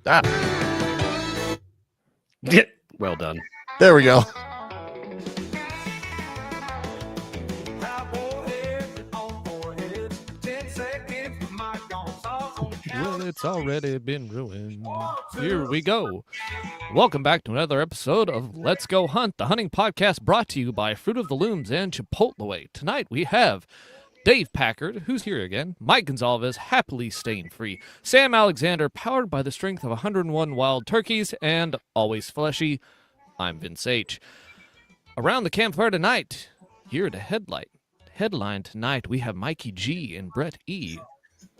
Well done. There we go. Well, it's already been ruined. Here we go. Welcome back to another episode of Let's Go Hunt, the hunting podcast brought to you by Fruit of the Looms and Chipotle. Tonight we have Dave Packard, who's here again, Mike Gonzalez, happily stain-free, Sam Alexander, powered by the strength of 101 wild turkeys, and always fleshy, I'm Vince H. Around the campfire tonight, here at a headline tonight, we have Mikey G and Brett E.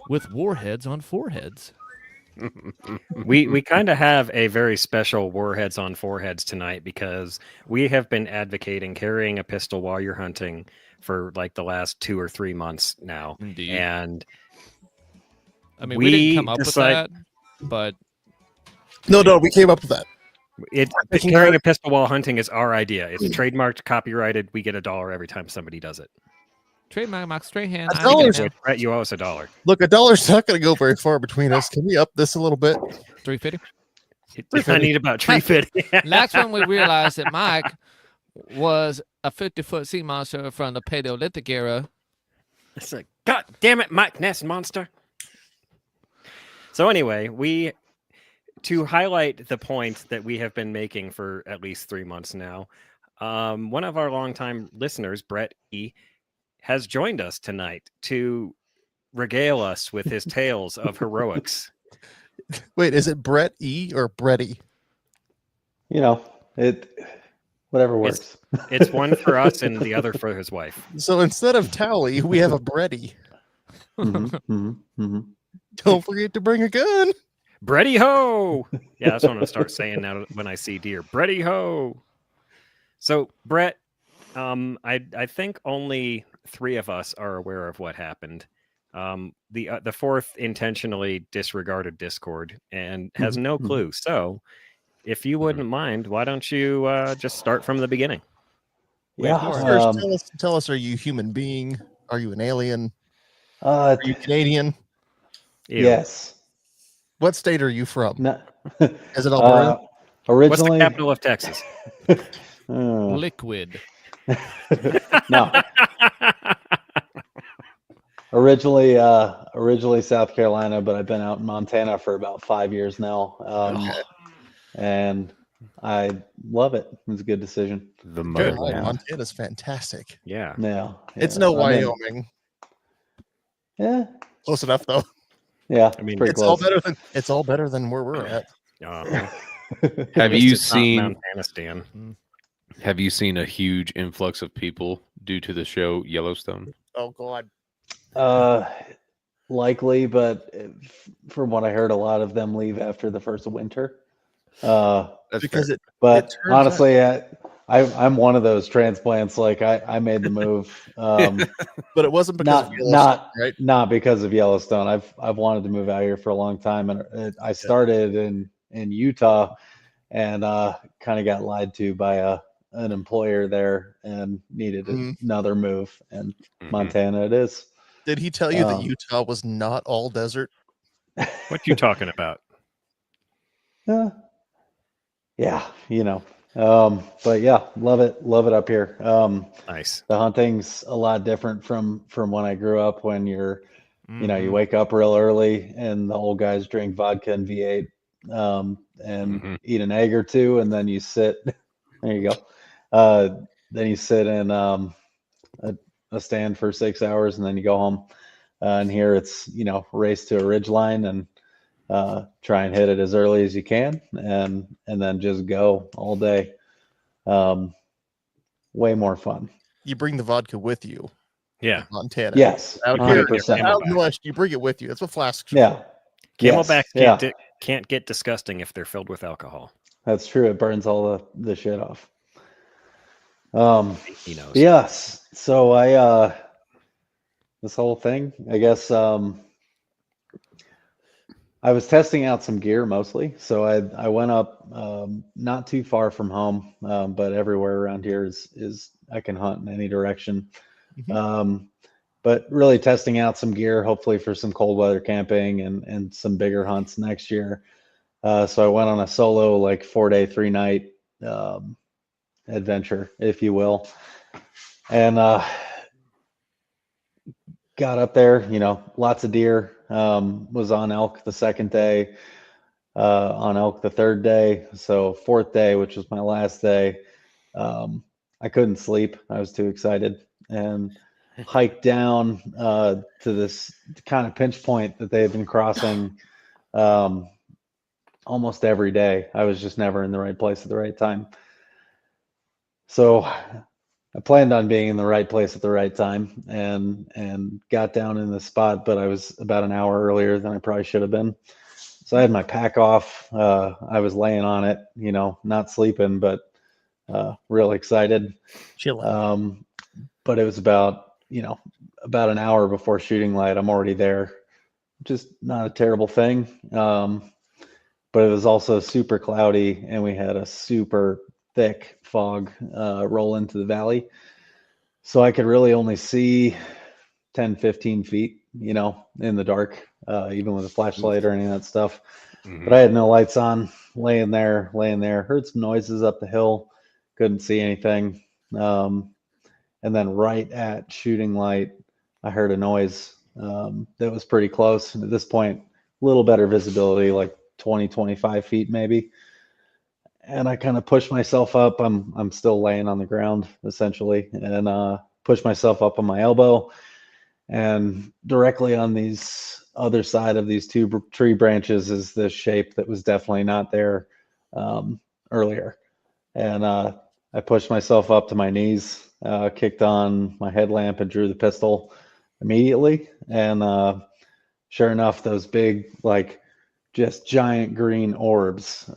with warheads on foreheads. We kind of have a very special warheads on foreheads tonight because we have been advocating carrying a pistol while you're hunting for like the last 2 or 3 months now. Indeed. And I mean, we didn't come up with that, but No, we came up with that. Carrying a pistol while hunting is our idea. It's trademarked, copyrighted. We get $1 every time somebody does it. trademark Mark Strahan. Brett, you owe us $1. Look, $1's not going to go very far between us. Can we up this a little bit? $3.50. I need about $3.50. That's when we realized that Mike was a 50-foot sea monster from the Paleolithic era. It's like, God damn it, Mike Ness monster. So anyway, to highlight the point that we have been making for at least 3 months now, one of our longtime listeners, Brett E., has joined us tonight to regale us with his tales of heroics. Wait, is it Brett E or Bretty? You know, whatever works. It's one for us and the other for his wife. So instead of Tally, we have a Bretty. Don't forget to bring a gun. Bretty ho! Yeah, that's what I'm gonna start saying now when I see deer. Bretty ho! So Brett, I think only 3 of us are aware of what happened. The fourth intentionally disregarded Discord and has no clue. So, if you wouldn't mind, why don't you just start from the beginning? Yeah. First, tell us, are you a human being? Are you an alien? Are you Canadian? Ew. Yes. What state are you from? No, Is it Alberta? originally, What's the capital of Texas? Liquid. No. Originally South Carolina, but I've been out in Montana for about 5 years now. And I love it. It was a good decision. The Good. motherland. Montana's fantastic. Yeah. Yeah. It's no Wyoming. Yeah. Close enough though. Yeah. I mean, pretty It's close. all better than where we're at. Have you seen Montana? Have you seen a huge influx of people due to the show Yellowstone? Oh God. Likely, but from what I heard, a lot of them leave after the first winter. That's Because fair. But it turns honestly, I'm one of those transplants. Like I made the move. But it wasn't because of Yellowstone, not right? not because of Yellowstone. I've wanted to move out here for a long time, and I started in Utah, and kind of got lied to by an employer there, and needed another move. And Montana it is. Did he tell you that Utah was not all desert? What you talking about? Yeah, you know. But yeah, love it up here. Nice. The hunting's a lot different from when I grew up, when you're you know, you wake up real early and the old guys drink vodka and V8 and eat an egg or two, and then you sit there you go. Then you sit in a stand for 6 hours, and then you go home. And here it's, you know, race to a ridge line and try and hit it as early as you can, and then just go all day. Way more fun. You bring the vodka with you. Yeah. Montana. Yes, Out here, 100%. out in the West, you bring it with you. That's what flasks. Yeah. Camelbacks Yes. can't get disgusting if they're filled with alcohol. That's true. It burns all the shit off. He knows. Yes. So I this whole thing, I guess, I was testing out some gear mostly. So I went up not too far from home, but everywhere around here is I can hunt in any direction. But really testing out some gear, hopefully for some cold weather camping and some bigger hunts next year. So I went on a solo, like 4-day, 3-night adventure, if you will. And got up there, lots of deer. Was on elk the second day, on elk the third day. So fourth day, which was my last day, I couldn't sleep. I was too excited, and hiked down to this kind of pinch point that they had been crossing almost every day. I was just never in the right place at the right time. So I planned on being in the right place at the right time, and got down in the spot, but I was about an hour earlier than I probably should have been. So I had my pack off. I was laying on it, not sleeping, but real excited. Chilling. But it was about an hour before shooting light. I'm already there. Just not a terrible thing. But it was also super cloudy, and we had a super thick fog roll into the valley. So I could really only see 10, 15 feet, in the dark, even with a flashlight or any of that stuff. But I had no lights on, laying there, heard some noises up the hill, couldn't see anything. And then right at shooting light, I heard a noise that was pretty close. And at this point, a little better visibility, like 20, 25 feet maybe. And I kind of pushed myself up. I'm still laying on the ground essentially, and pushed myself up on my elbow. And directly on these other side of these two tree branches is this shape that was definitely not there earlier. And I pushed myself up to my knees, kicked on my headlamp, and drew the pistol immediately. And sure enough, those big, like, just giant green orbs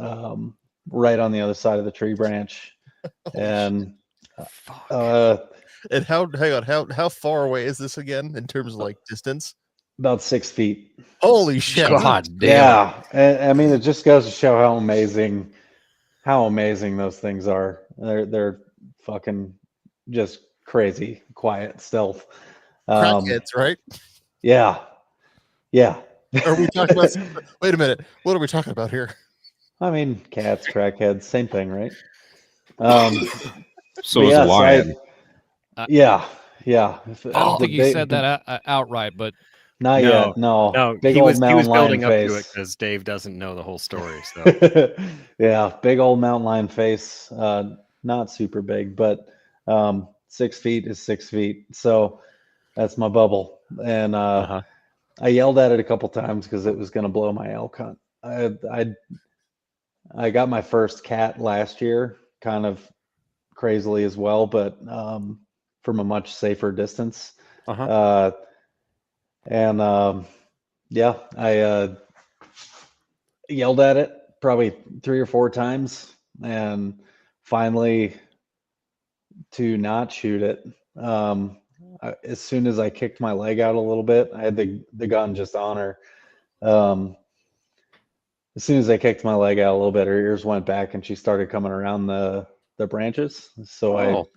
right on the other side of the tree branch. And and how far away is this again in terms of like distance? About 6 feet. Holy shit! God damn. Yeah, and I mean, it just goes to show how amazing those things are. They're fucking just crazy quiet stealth. Crackheads, right? Yeah. Are we talking about? Wait a minute. What are we talking about here? I mean, cats, crackheads, same thing, right? So is a lion. Yeah. I don't think he said that outright, but not yet. No. Big he old was mountain lion building up face. to it because Dave doesn't know the whole story. So yeah, big old mountain lion face. Not super big, but 6 feet is 6 feet. So that's my bubble. And I yelled at it a couple times because it was going to blow my elk hunt. I got my first cat last year, kind of crazily as well, but from a much safer distance. Yeah, I yelled at it probably 3 or 4 times, and finally, to not shoot it, as soon as I kicked my leg out a little bit, I had the gun just on her. As soon as I kicked my leg out a little bit, her ears went back and she started coming around the branches. So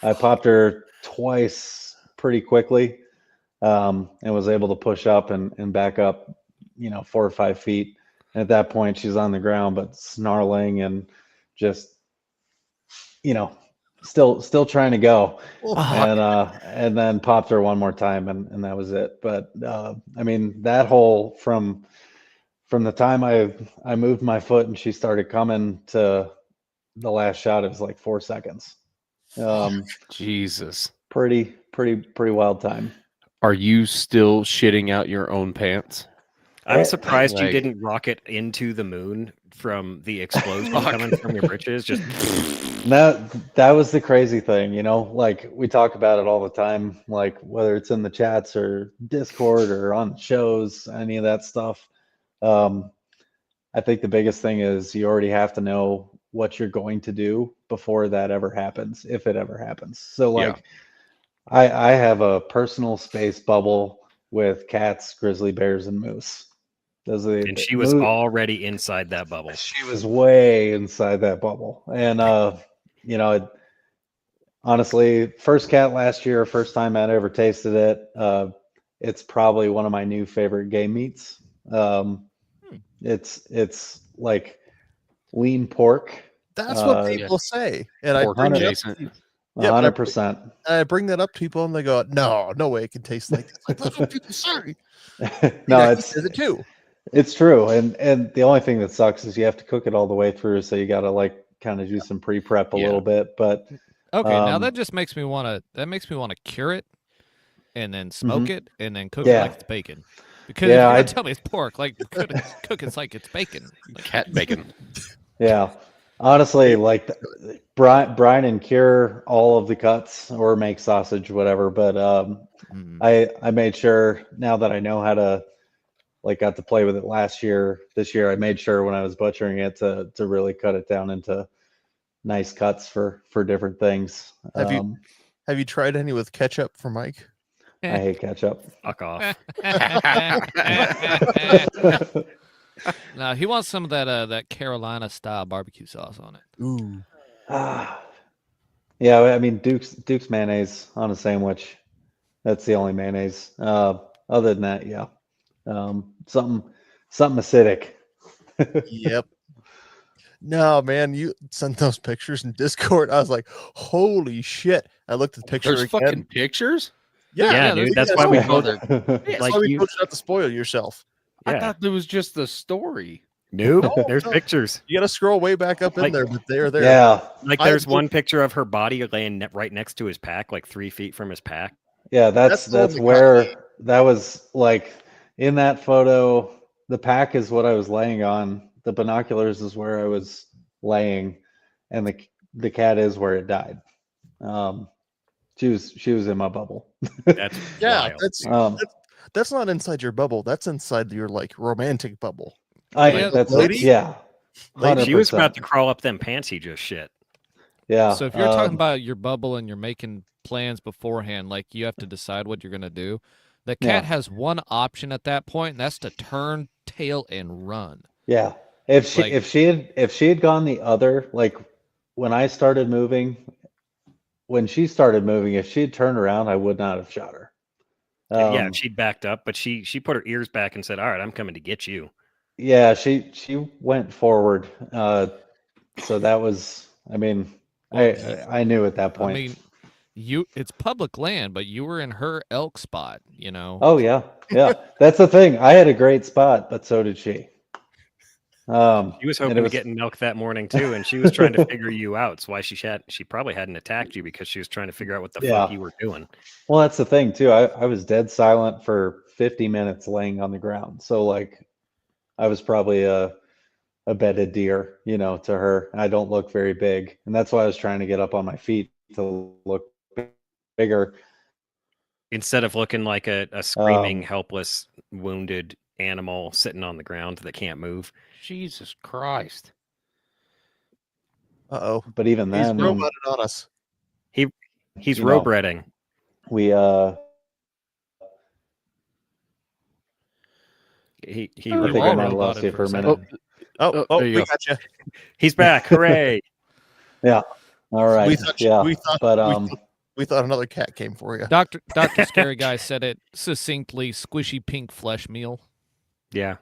I popped her twice pretty quickly, and was able to push up and back up, 4 or 5 feet. And at that point, she's on the ground, but snarling and just, still trying to go. And then popped her one more time, and that was it. But I mean, that whole from the time I moved my foot and she started coming to the last shot, it was like 4 seconds. Jesus. Pretty wild time. Are you still shitting out your own pants? I'm surprised you didn't rocket into the moon from the explosion coming from your britches. Just that was the crazy thing, like we talk about it all the time, like whether it's in the chats or Discord or on shows, any of that stuff. I think the biggest thing is you already have to know what you're going to do before that ever happens, if it ever happens. So like, I have a personal space bubble with cats, grizzly bears, and moose. And she was already inside that bubble. She was way inside that bubble. And, honestly, first cat last year, first time I'd ever tasted it. It's probably one of my new favorite game meats. It's like lean pork. That's what people say, and I Pork bring it up. adjacent. Yeah, but 100%. I bring that up to people, and they go, "No, no way it can taste like this." Like, that's what people say. No, He says it too. it's true. And the only thing that sucks is you have to cook it all the way through, so you got to like kind of do some pre-prep a little bit. But Okay, now that just makes me want to cure it and then smoke it and then cook it like it's bacon. Because if you're gonna tell me it's pork, like cook it like it's bacon. Like, Cat bacon. Yeah. Honestly, like Brian and cure all of the cuts or make sausage, whatever. But I made sure, now that I know how to, like, got to play with it this year, I made sure when I was butchering it to really cut it down into nice cuts for different things. Have you tried any with ketchup for Mike? I hate ketchup. Fuck off. No, he wants some of that Carolina style barbecue sauce on it. Ooh. Yeah, I mean Duke's mayonnaise on a sandwich. That's the only mayonnaise. Other than that, yeah. Something acidic. Yep. No, man, you sent those pictures in Discord. I was like, holy shit. I looked at the picture There's again. fucking pictures? Yeah, dude. That's why we told her. That's Like why we you- told you not to spoil yourself. I Yeah. thought there was just the story. Nope. There's pictures. You got to scroll way back up in Like- there, but they're there. Yeah. Like there's one picture of her body laying right next to his pack, like 3 feet from his pack. Yeah, that's the one that got where me. that was like in that photo. The pack is what I was laying on. The binoculars is where I was laying, and the cat is where it died. She was in my bubble. That's Yeah, wild. that's not inside your bubble. That's inside your like romantic bubble. That's lady? yeah. She was 100%. about to crawl up them pants he just shit. Yeah. So if you're talking about your bubble and you're making plans beforehand, like you have to decide what you're gonna do, the cat has one option at that point, and that's to turn tail and run. Yeah. If she had gone the other, like when I started moving, when she started moving, if she had turned around, I would not have shot her. Yeah, she'd backed up, but she put her ears back and said, "All right, I'm coming to get you." Yeah, she went forward. So that was, I mean, I knew at that point. I mean, it's public land, but you were in her elk spot, you know. Oh yeah. That's the thing. I had a great spot, but so did she. She was hoping to get in milk that morning too, and she was trying to figure you out. It's why she probably hadn't attacked you, because she was trying to figure out what the fuck you were doing. Well, that's the thing too. I was dead silent for 50 minutes laying on the ground. So like I was probably a bedded deer, to her. I don't look very big. And that's why I was trying to get up on my feet to look bigger. Instead of looking like a screaming, helpless, wounded animal sitting on the ground that can't move. Jesus Christ. Uh-oh. But even He's then, roboted on us. He's row-breeding. We He I think I might have lost you for a minute. Oh, there you we go. got you. He's back. Hooray. Yeah. All right. We thought we thought another cat came for you. Dr. Scary Guy said it succinctly: squishy pink flesh meal. Yeah.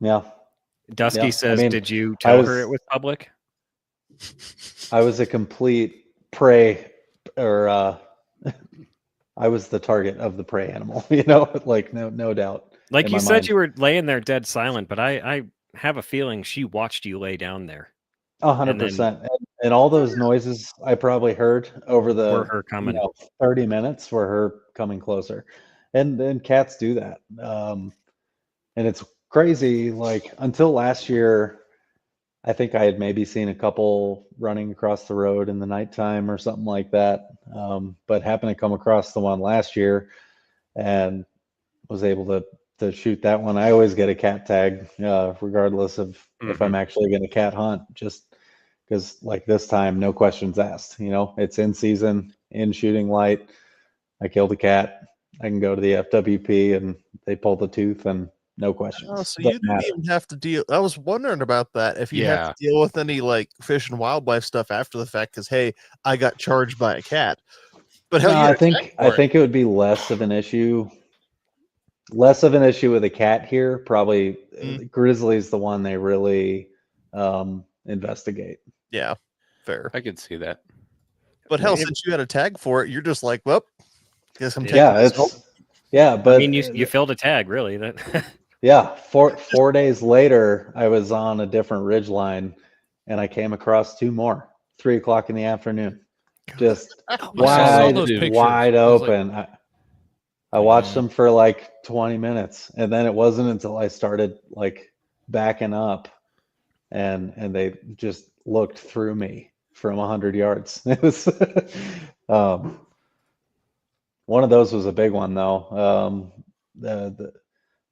Yeah. Dusky Yeah, says, I mean, did you tell her it was public? I was a complete prey, or I was the target of the prey animal, like no doubt. Like in you my said, mind. you were laying there dead silent, but I have a feeling she watched you lay down there. 100%. And all those noises I probably heard over the Were her coming. 30 minutes were her coming closer. And cats do that. And it's crazy. Like until last year, I think I had maybe seen a couple running across the road in the nighttime or something like that. But happened to come across the one last year and was able to shoot that one. I always get a cat tag, regardless of if I'm actually going to cat hunt, just because like this time, no questions asked. It's in season, in shooting light. I killed a cat. I can go to the FWP and they pull the tooth and no questions. Oh, so you didn't even have to deal. I was wondering about that. If you had to deal with any like fish and wildlife stuff after the fact, because hey, I got charged by a cat. But I think it would be less of an issue less of an issue with a cat here. Probably Mm. grizzly's the one they really investigate. Yeah, fair. I could see that. But hell, Well, since you had a tag for it, you're just like, well, guess I'm taking Yeah, this home. but I mean, you filled a tag, really. That yeah, 4 days later, I was on a different ridge line, and I came across two more. 3 o'clock in the afternoon, just I saw those pictures. wide I was like, open. I watched them for like 20 minutes, and then it wasn't until I started like backing up, and they just looked through me from 100 yards. It was one of those was a big one though.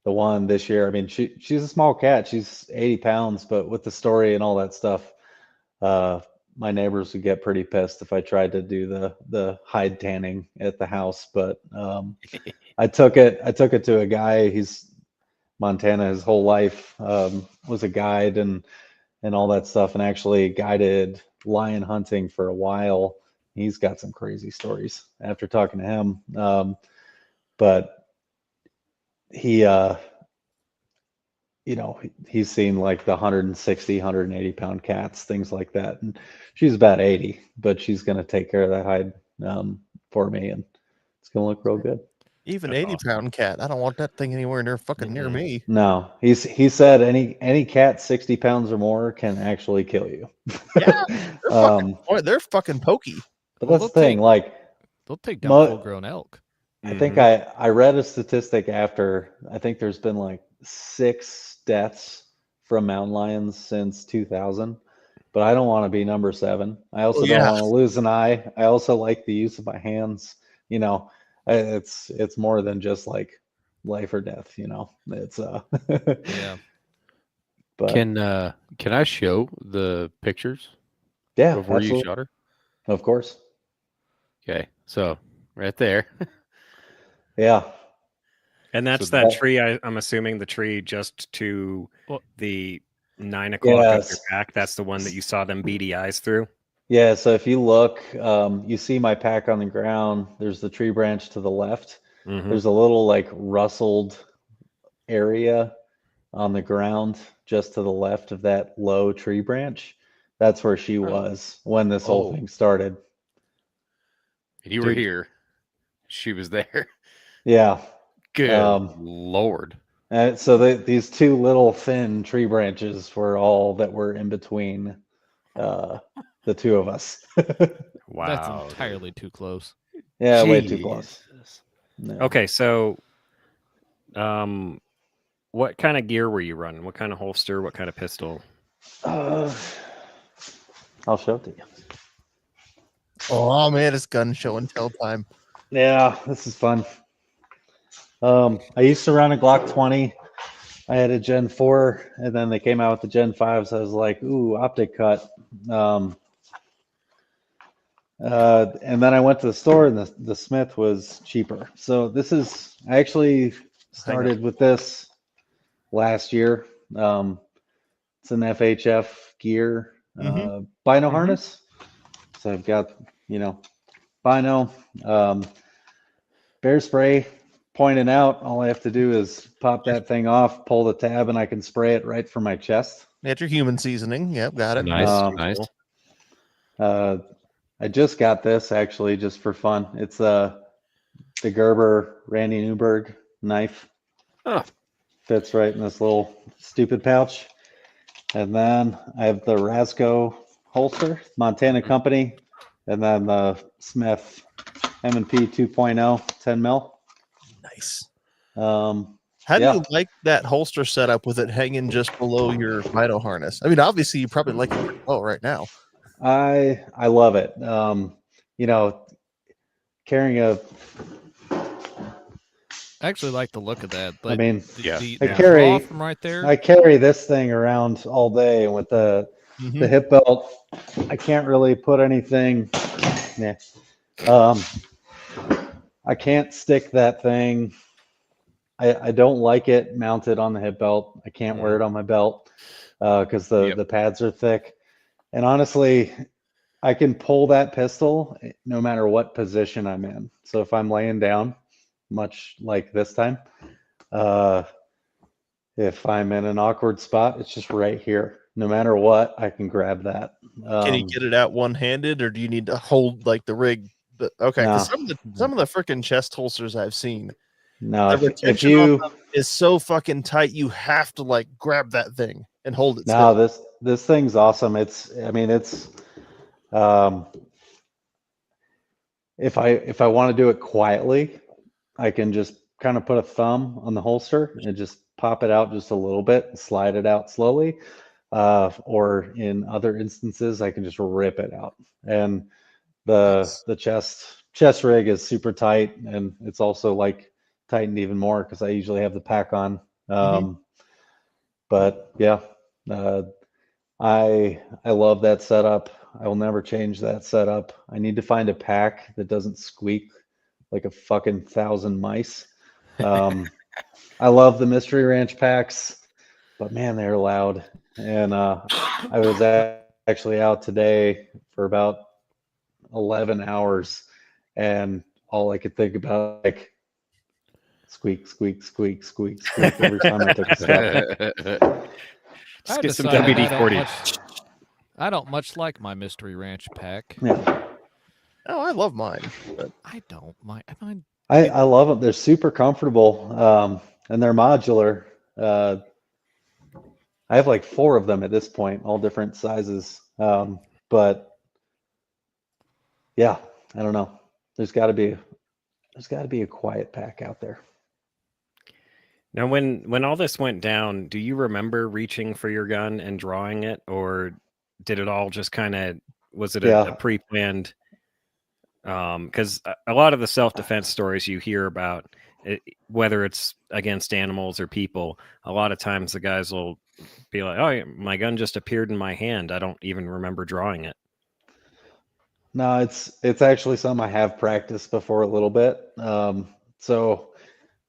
The one this year, I mean, she's a small cat. She's 80 pounds, but with the story and all that stuff, my neighbors would get pretty pissed if I tried to do the hide tanning at the house. But I took it to a guy. He's Montana his whole life, was a guide and all that stuff, and actually guided lion hunting for a while. He's got some crazy stories after talking to him. But he he's seen like the 160 180 pound cats, things like that, and she's about 80, but she's going to take care of that hide for me, and it's going to look real good. Even That's 80-pound cat, I don't want that thing anywhere near fucking near me. No, he said any cat 60 pounds or more can actually kill you. Yeah, they're fucking pokey. But that's the thing, like they'll take down full-grown elk. I think I read a statistic after, I think there's been like 6 deaths from mountain lions since 2000, but I don't want to be number 7. I also don't want to lose an eye. I also like the use of my hands. It's more than just like life or death. It's Yeah. But can I show the pictures? Yeah, before absolutely. you shot her. Of course. Okay, so right there. Yeah. And that's So that tree. I'm assuming the tree just to the 9 o'clock of your pack. That's the one that you saw them beady eyes through. Yeah. So if you look, you see my pack on the ground. There's the tree branch to the left. There's a little like rustled area on the ground just to the left of that low tree branch. That's where she was when this whole thing started. You were here. She was there. Yeah. Good Lord. So these two little thin tree branches were all that were in between the two of us. Wow. That's entirely too close. Yeah, way too close. No. Okay, so what kind of gear were you running? What kind of holster? What kind of pistol? I'll show it to you. Oh man, it's gun show and tell time. Yeah, this is fun. I used to run a Glock 20. I had a Gen 4, and then they came out with the Gen 5, so I was like, ooh, optic cut. And then I went to the store, and the Smith was cheaper. So I actually started with this last year. It's an FHF gear bino harness. So I've got, bino, bear spray. Pointing out, all I have to do is pop that thing off, pull the tab, and I can spray it right from my chest. That's your human seasoning. Yep, got it. Nice. I just got this actually just for fun. It's the Gerber Randy Newberg knife. Fits right in this little stupid pouch. And then I have the Rasco holster, Montana company, and then the Smith M&P 2.0 10 mil. Nice. How do you like that holster setup with it hanging just below your bino harness? I mean, obviously you probably like it pretty well right now. I love it. Carrying a. I actually like the look of that. I mean, I carry from right there. I carry this thing around all day, and with the hip belt, I can't really put anything. I can't stick that thing. I don't like it mounted on the hip belt. I can't wear it on my belt because the pads are thick. And honestly, I can pull that pistol no matter what position I'm in. So if I'm laying down, much like this time, If I'm in an awkward spot, it's just right here. No matter what, I can grab that. Can you get it out one-handed, or do you need to hold like the rig? Okay, because some of the freaking chest holsters I've seen, no, the if retention on you them is so fucking tight, you have to like grab that thing and hold it. no, Still. this thing's awesome. Um, if I want to do it quietly, I can just kind of put a thumb on the holster and just pop it out just a little bit, and slide it out slowly. Or in other instances, I can just rip it out. And the chest rig is super tight, and it's also like tightened even more because I usually have the pack on. But yeah, I love that setup. I will never change that setup. I need to find a pack that doesn't squeak like a fucking 1,000 mice. I love the Mystery Ranch packs, but man, they're loud. And I was actually out today for about 11 hours, and all I could think about like squeak, squeak, squeak, squeak, squeak every time I took a step. Just I get some decided WD-40. I don't much like my Mystery Ranch pack. Yeah. Oh, I love mine. But I don't mind. I love them. They're super comfortable, and they're modular. I have like 4 of them at this point, all different sizes. But yeah, I don't know. There's got to be a quiet pack out there. Now, when all this went down, do you remember reaching for your gun and drawing it, or did it all just kind of, was it a Yeah. pre-planned? Because a lot of the self-defense stories you hear about, whether it's against animals or people, a lot of times the guys will be like, "Oh, my gun just appeared in my hand. I don't even remember drawing it." No, it's actually something I have practiced before a little bit. So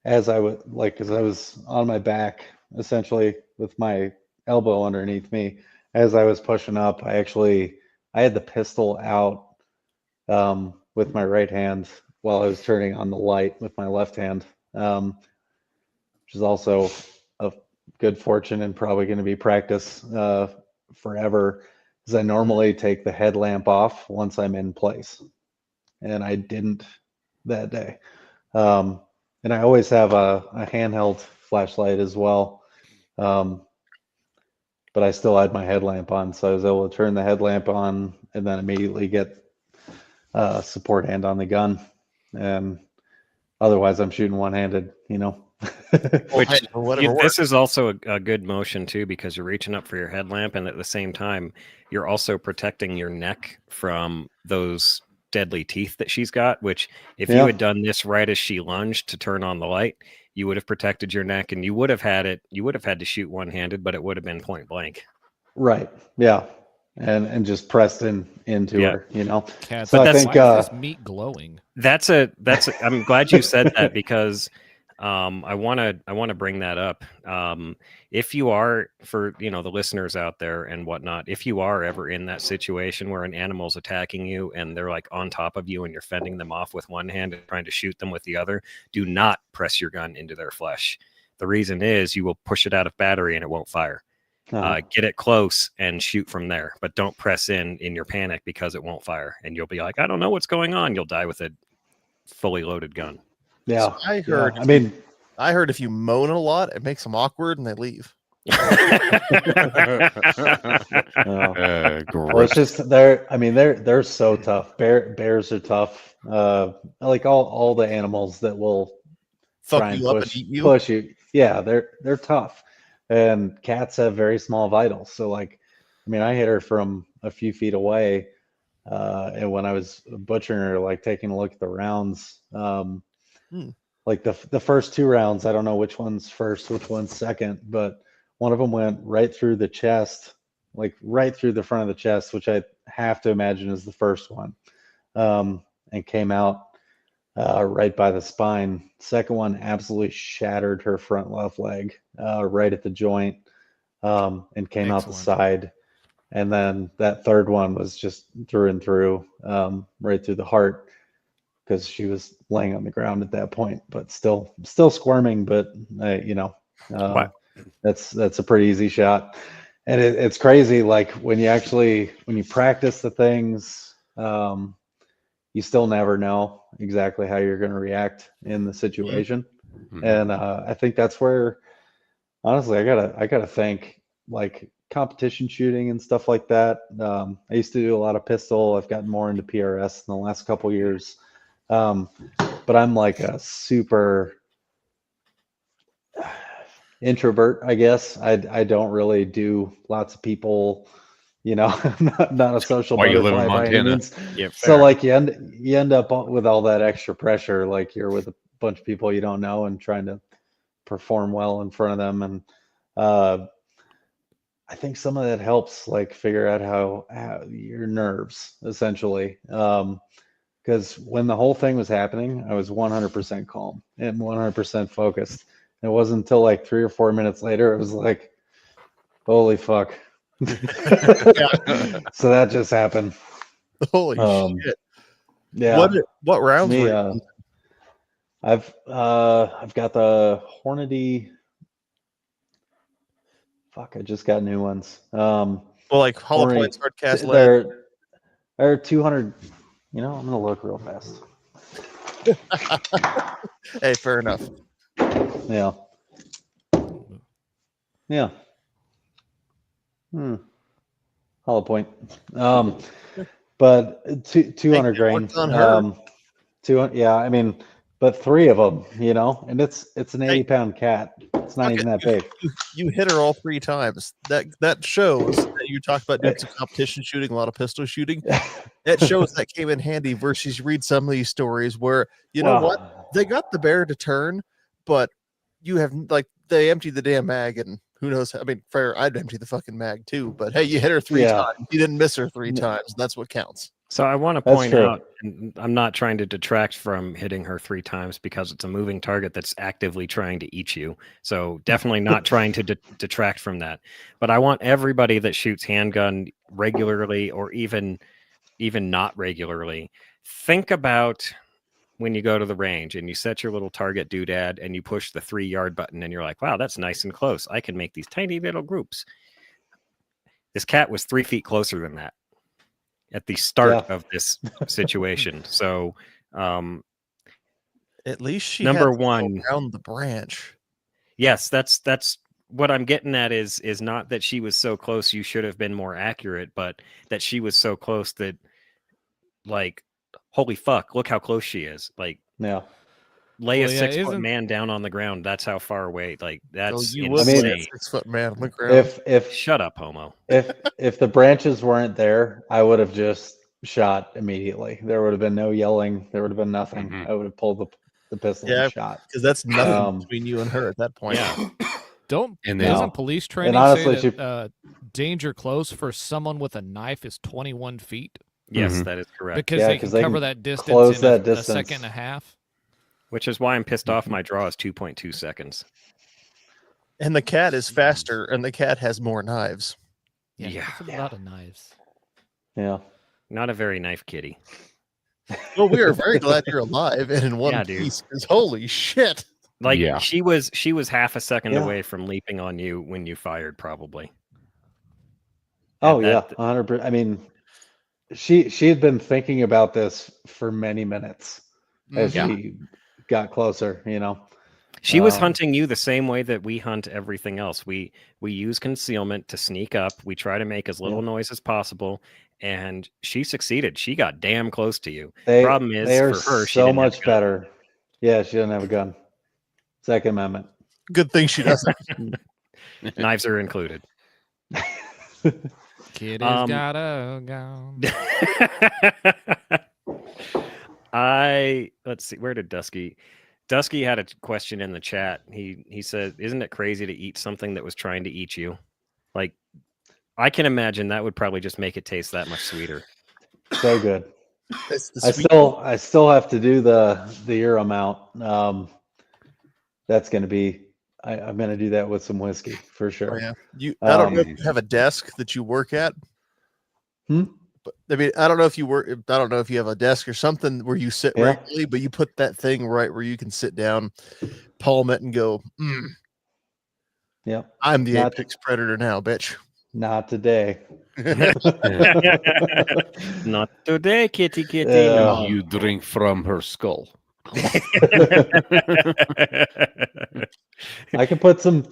as I was on my back, essentially with my elbow underneath me, as I was pushing up, I had the pistol out with my right hand while I was turning on the light with my left hand, which is also a good fortune and probably going to be practice forever. Because I normally take the headlamp off once I'm in place, and I didn't that day. And I always have a handheld flashlight as well. But I still had my headlamp on, so I was able to turn the headlamp on and then immediately get support hand on the gun. And otherwise, I'm shooting one-handed, Which or whatever this is also a good motion too, because you're reaching up for your headlamp, and at the same time, you're also protecting your neck from those deadly teeth that she's got. Which, if you Yeah. had done this right as she lunged to turn on the light, you would have protected your neck, and you would have had to shoot one-handed, but it would have been point blank. Right. Yeah. And just pressed into Yeah. her, Cats, So I that's- think why is this meat glowing? I'm glad you said that, because I want to bring that up. If you are, for the listeners out there and whatnot, if you are ever in that situation where an animal's attacking you and they're like on top of you and you're fending them off with one hand and trying to shoot them with the other, do not press your gun into their flesh. The reason is you will push it out of battery and it won't fire. Get it close and shoot from there, but don't press in your panic, because it won't fire, and you'll be like, I don't know what's going on. You'll die with a fully loaded gun. yeah. So I heard. Yeah. I heard if you moan a lot, it makes them awkward and they leave. Well, it's just they're so tough. Bears are tough. Like all the animals that will Fuck try and you up and eat you. push you. Yeah, they're tough. And cats have very small vitals. So I hit her from a few feet away. And when I was butchering her, like taking a look at the rounds, like the first 2 rounds, I don't know which one's first, which one's second, but one of them went right through the chest, like right through the front of the chest, which I have to imagine is the first one, and came out right by the spine. Second one absolutely shattered her front left leg, right at the joint, and came out the side. And then that third one was just through and through, right through the heart. because she was laying on the ground at that point, but still squirming. But What? that's a pretty easy shot, and it's crazy. Like when you practice the things, you still never know exactly how you're going to react in the situation. Mhm. And I think that's where, honestly, I gotta thank like competition shooting and stuff like that. I used to do a lot of pistol. I've gotten more into PRS in the last couple years, but I'm like a super introvert, I guess. I don't really do lots of people. I'm not a social Why you live in butterfly by any Montana. means. Yeah, So fair. like you end up with all that extra pressure, like you're with a bunch of people you don't know and trying to perform well in front of them. And I think some of that helps like figure out how your nerves essentially. Because when the whole thing was happening, I was 100% calm and 100% focused. It wasn't until like 3 or 4 minutes later, it was like, holy fuck. So that just happened. Holy shit! Yeah. What rounds Me, were you? I've got the Hornady. Fuck, I just got new ones. Well, like Hollow Hornady, Points, Hardcast lead. they're 200. I'm gonna look real fast. Hey, fair enough. Yeah. Yeah. Hollow point. But 200 grain. What's on her? 200. Yeah, I mean, but 3 of them, and it's an 80-pound cat. It's not Okay, even that big. you hit her all 3 times. That shows that you talked about doing some competition shooting, a lot of pistol shooting. It shows that came in handy versus you read some of these stories where know what, they got the bear to turn, but you have like they emptied the damn mag and who knows? I mean, fair, I'd empty the fucking mag too, but hey, you hit her 3 Yeah. times. You didn't miss her 3 times. That's what counts. So I want to That's point true. out, and I'm not trying to detract from hitting her 3 times because it's a moving target that's actively trying to eat you. So definitely not trying to detract from that. But I want everybody that shoots handgun regularly or even not regularly, think about when you go to the range and you set your little target doodad and you push the 3-yard button and you're like, wow, that's nice and close. I can make these tiny little groups. This cat was 3 feet closer than that at the start of this situation. So at least she number had to go one around the branch. Yes, that's what I'm getting at is not that she was so close you should have been more accurate, but that she was so close that like holy fuck, look how close she is. Like Yeah. lay Well, a yeah, 6-foot man down on the ground. That's how far away. Like that's you would insane. lay a 6-foot man on the ground. If Shut up, homo. if the branches weren't there, I would have just shot immediately. There would have been no yelling. There would have been nothing. Mhm. I would have pulled the pistol Yeah, and shot. because that's nothing between you and her at that point. Yeah. And then Doesn't police training honestly, say that danger close for someone with a knife is 21 feet? Yes, Mhm. that is correct. Because Yeah, they 'cause can they cover can that distance close in that a distance. second and a half. Which is why I'm pissed off my draw is 2.2 seconds. And the cat is faster, and the cat has more knives. Yeah. That's a lot of knives. Yeah. Not a very knife kitty. Well, we are very glad you're alive and in one Yeah, dude. piece. Because holy shit! Like Yeah. she was half a second Yeah. away from leaping on you when you fired, probably. Oh And yeah, that- 100%. I mean, she had been thinking about this for many minutes as Yeah. she got closer. She was hunting you the same way that we hunt everything else. We use concealment to sneak up. We try to make as little noise as possible, and she succeeded. She got damn close to you. Problem is, they are for her, she so didn't have a much gun. better. Yeah, she doesn't have a gun. Second Amendment. Good thing she doesn't. Knives are included. Kid has got a gun. Let's see, where did Dusky had a question in the chat. He said, isn't it crazy to eat something that was trying to eat you? Like, I can imagine that would probably just make it taste that much sweeter. So good. It's the I sweet- still have to do the euro mount. That's going to be. I'm going to do that with some whiskey for Oh, sure. yeah. I don't know if you have a desk that you work at. Hmm? But, I mean, I don't know if you have a desk or something where you sit Yeah. regularly, but you put that thing right where you can sit down, palm it, and go, Yep. I'm the Not- apex predator now, bitch. Not today. Not today, kitty. Yeah. You drink from her skull. I could put some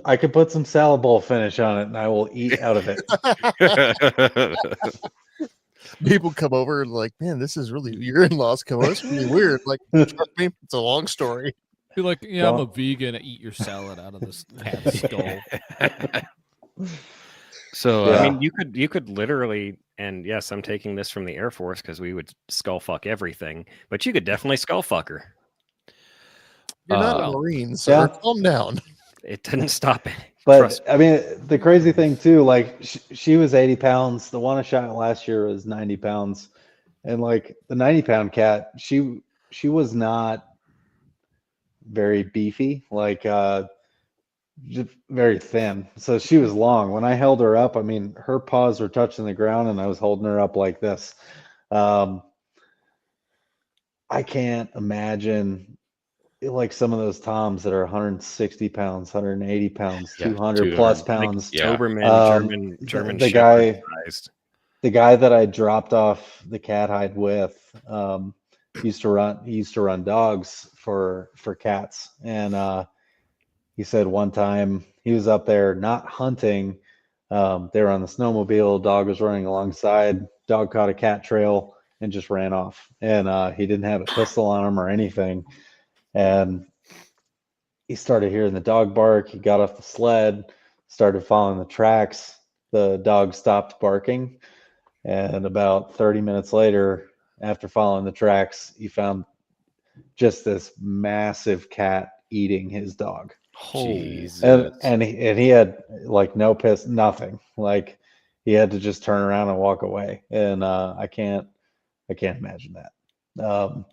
salad bowl finish on it and I will eat out of it. People come over and like, man, this is really your in-laws come over. It's really weird. Like, trust me, it's a long story. Be like, yeah, I'm a Don't- vegan. Eat your salad out of this cat's skull. So Yeah. I mean, you could literally, and yes, I'm taking this from the Air Force because we would skull fuck everything, but you could definitely skull fuck her. You're not a well, Marine, sir. yeah. Calm down. It didn't stop it. But Trust me. I mean, the crazy thing too, like she was 80 pounds. The one I shot last year was 90 pounds. And like the 90-pound cat, she was not very beefy, like just very thin. So she was long. When I held her up, I mean, her paws were touching the ground and I was holding her up like this. I can't imagine like some of those toms that are 160 pounds, 180 pounds, Yeah, 200 plus 200. pounds. Yeah. Doberman, German the Shepherd guy sized. the guy that I dropped off the cat hide with he used to run dogs for cats, and he said one time he was up there not hunting. They were on the snowmobile. Dog was running alongside. Dog caught a cat trail and just ran off. And he didn't have a pistol on him or anything. And he started hearing the dog bark. He got off the sled, started following the tracks. The dog stopped barking. And about 30 minutes later, after following the tracks, he found just this massive cat eating his dog. Jesus. And he had like no piss, nothing. Like he had to just turn around and walk away. And I can't imagine that. I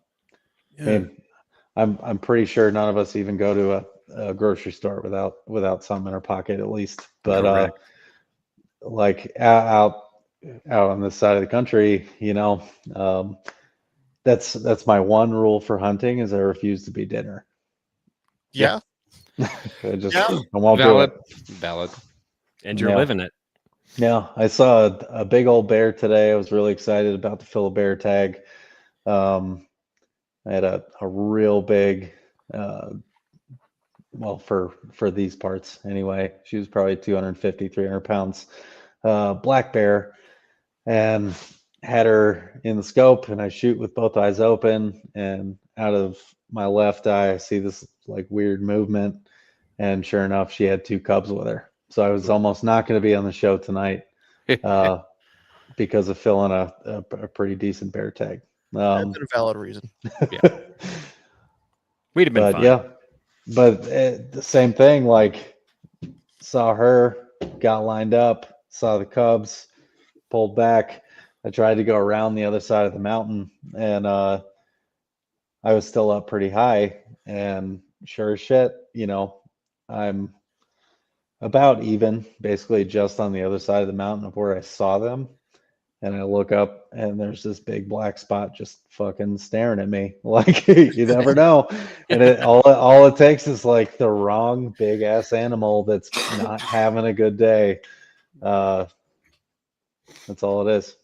mean, I'm pretty sure none of us even go to a grocery store without something in our pocket at least. But Correct. like out on this side of the country, that's my one rule for hunting is I refuse to be dinner. Yeah. I just Yeah. I won't Valid. do it. Valid. And you're Yeah. living it. Yeah, I saw a big old bear today. I was really excited about to fill a bear tag. I had a real big, well, for these parts anyway, she was probably 250, 300 pounds, black bear, and had her in the scope, and I shoot with both eyes open, and out of my left eye, I see this like weird movement, and sure enough, she had two cubs with her. So I was almost not going to be on the show tonight because of filling a pretty decent bear tag. That's a valid reason. We'd have been But fine. yeah, but the same thing. Like saw her, got lined up, saw the cubs, pulled back. I tried to go around the other side of the mountain, and I was still up pretty high. And sure as shit, I'm about even, basically just on the other side of the mountain of where I saw them. And I look up and there's this big black spot just fucking staring at me. Like you never know. And all it takes is like the wrong big ass animal that's not having a good day. That's all it is.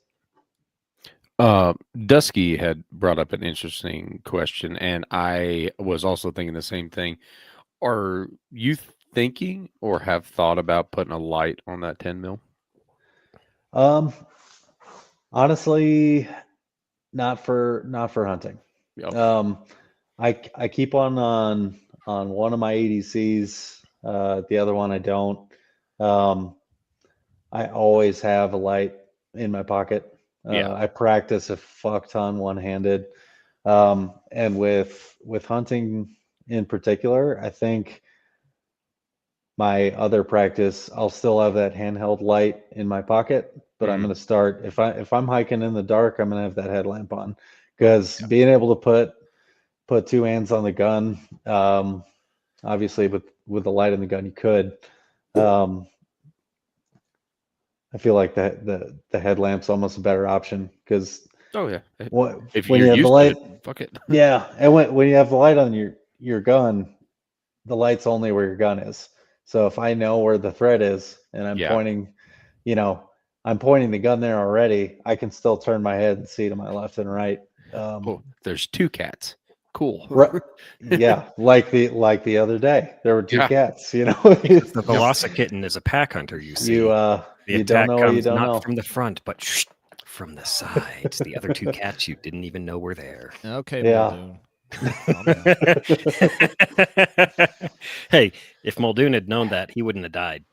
Dusky had brought up an interesting question, and I was also thinking the same thing. Are you thinking or have thought about putting a light on that 10 mil? Honestly, not for hunting. Okay. I keep on one of my ADCs. The other one I don't. I always have a light in my pocket. Yeah. I practice a fuck ton one-handed. And with hunting in particular, I think my other practice, I'll still have that handheld light in my pocket, but I'm going to start if I'm hiking in the dark, I'm going to have that headlamp on because being able to put two hands on the gun, obviously with the light in the gun, you could. I feel like the headlamp's almost a better option because Oh yeah. If when you're you have the used to light, it, fuck it. yeah, and when you have the light on your gun, the light's only where your gun is. So if I know where the threat is and I'm Yeah. pointing, I'm pointing the gun there already, I can still turn my head and see to my left and right. Oh, there's 2 cats. Cool. Yeah, like the other day, there were 2 Yeah. cats. Because the It's- Velocikitten is a pack hunter, you see. you The you don't attack know what you comes don't not know. from the front, but from the sides. The other 2 cats you didn't even know were there. Okay, Yeah. Muldoon. Calm down. Hey, if Muldoon had known that, he wouldn't have died.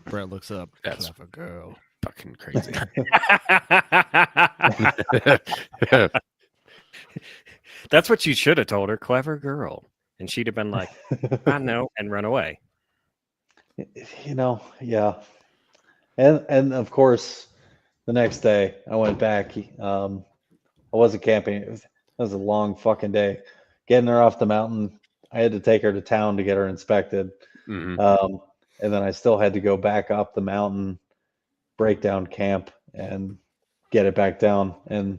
Brett looks up. That's- Clever girl. Fucking crazy. That's what you should have told her, clever girl. And she'd have been like, I know, and run away. Yeah. And of course, the next day I went back. I wasn't camping. It was a long fucking day. Getting her off the mountain, I had to take her to town to get her inspected. Mhm. And then I still had to go back up the mountain, break down camp, and get it back down. And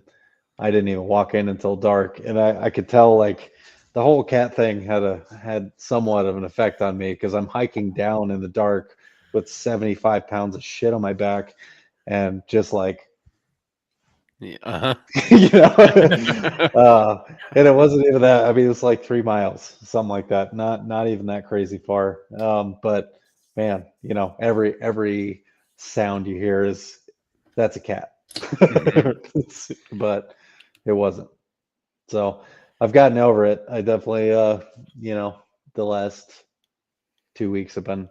I didn't even walk in until dark. And I could tell like the whole cat thing had somewhat of an effect on me because I'm hiking down in the dark with 75 pounds of shit on my back and just like Yeah, uh-huh. And it wasn't even that. I mean, it's like 3 miles, something like that. Not even that crazy far. But man, every sound you hear that's a cat. But it wasn't. So I've gotten over it. I definitely, the last 2 weeks have been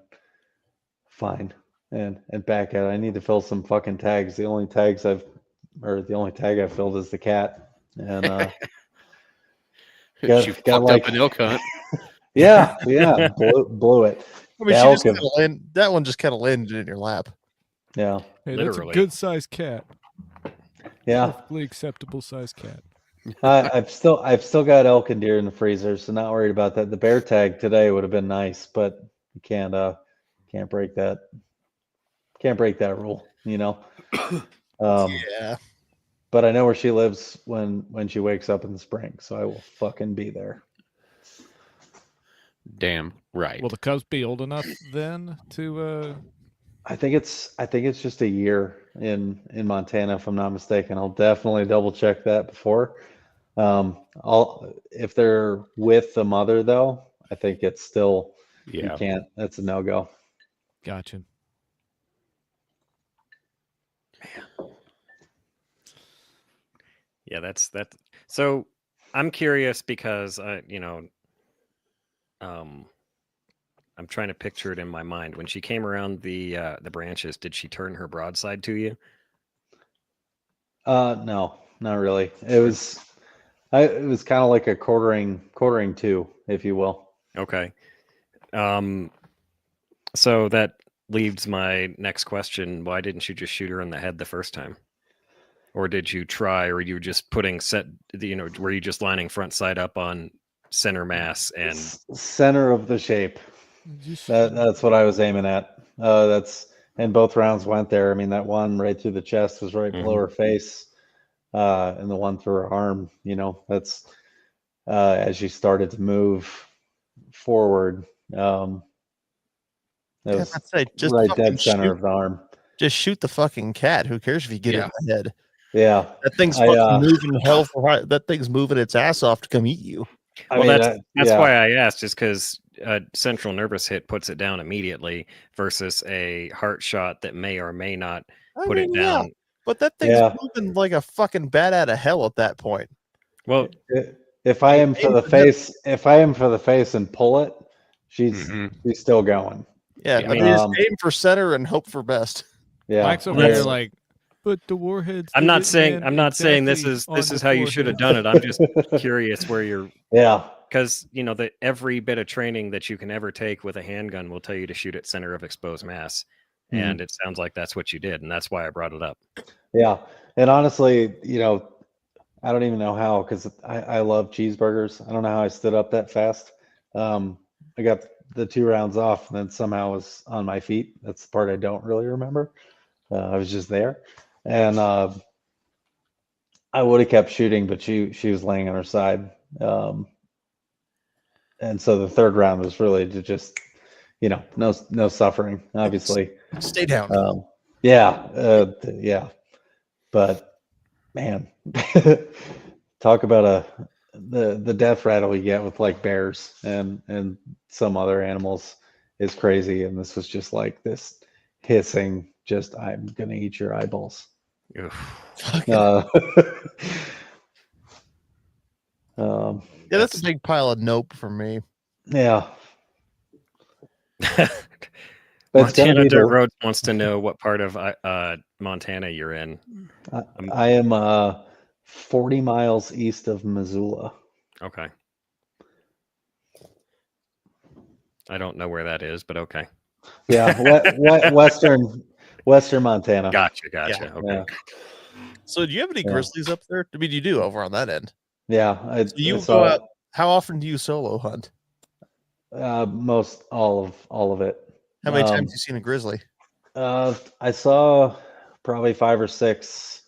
fine and back at it. I need to fill some fucking tags. The only tag I've filled is the cat. And She fucked up an elk hunt. yeah, blew it. I mean, that one just kind of landed in your lap. Yeah, Hey, Literally. that's a good sized cat. yeah. Perfectly acceptable sized cat. I've still got elk and deer in the freezer, so not worried about that. The bear tag today would have been nice, but you can't break that. Can't break that rule, Yeah. But I know where she lives when she wakes up in the spring, so I will fucking be there. Damn right. Will the cubs be old enough then to? I think it's just a year in Montana, if I'm not mistaken. I'll definitely double check that before. If they're with the mother though, I think it's still you Yeah. can't. That's a no go. Gotcha. Yeah, that's that. So I'm curious because I'm trying to picture it in my mind. When she came around the branches, did she turn her broadside to you? No, not really. It was kind of like a quartering to, if you will. Okay. So that leaves my next question. Why didn't you just shoot her in the head the first time? Or did you try, or you were just were you just lining front side up on center mass and Center of the shape? That's what I was aiming at. And both rounds went there. I mean, that one right through the chest was right below her face, and the one through her arm. That's as she started to move forward. That was Just right fucking dead center of the arm. Just shoot the fucking cat. Who cares if you get it Yeah. in the head? Yeah, That thing's fucking moving hell for high. That thing's moving its ass off to come eat you. That's why I asked, just because a central nervous hit puts it down immediately versus a heart shot that may or may not put it down. But that thing's moving like a fucking bat out of hell at that point. Well, if I am for the face and pull it, she's still going. Yeah, Yeah, I mean, just aim for center and hope for best. Yeah, Mike's over here like, but the warheads. I'm not saying this is how you should have done it. I'm just curious where you're. Yeah. Because that every bit of training that you can ever take with a handgun will tell you to shoot at center of exposed mass, and it sounds like that's what you did, and that's why I brought it up. Yeah, and honestly, I don't even know how, because I love cheeseburgers. I don't know how I stood up that fast. I got the 2 rounds off, and then somehow was on my feet. That's the part I don't really remember. I was just there, and I would have kept shooting, but she was laying on her side. And so the 3rd round was really to just, no suffering, obviously. Stay down. Yeah, but man, talk about the death rattle you get with like bears and some other animals is crazy, and this was just like this hissing, just I'm gonna eat your eyeballs. Uh, Yeah, that's a big pile of nope for me. yeah. But it's gonna Montana be Dirt the, Road wants to know what part of Montana you're in. I am 40 miles east of Missoula. Okay. I don't know where that is, but okay. Yeah, western Montana. Gotcha. Yeah. Okay. Yeah, So do you have any Yeah. grizzlies up there? I mean, you do over on that end. yeah. So you go out. How often do you solo hunt? Most all of it. How many times you seen a grizzly? I saw probably 5 or 6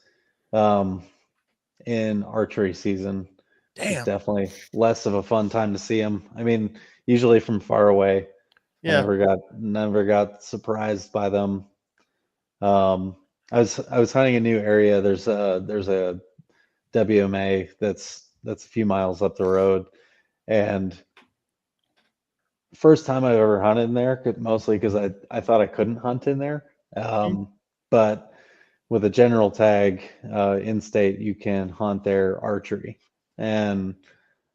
in archery season. It's Damn. definitely less of a fun time to see them. I mean, usually from far away. Yeah. I never got surprised by them. I was hunting a new area. There's a WMA that's a few miles up the road, and first time I've ever hunted in there, mostly because I thought I couldn't hunt in there. But with a general tag in state, you can hunt there archery, and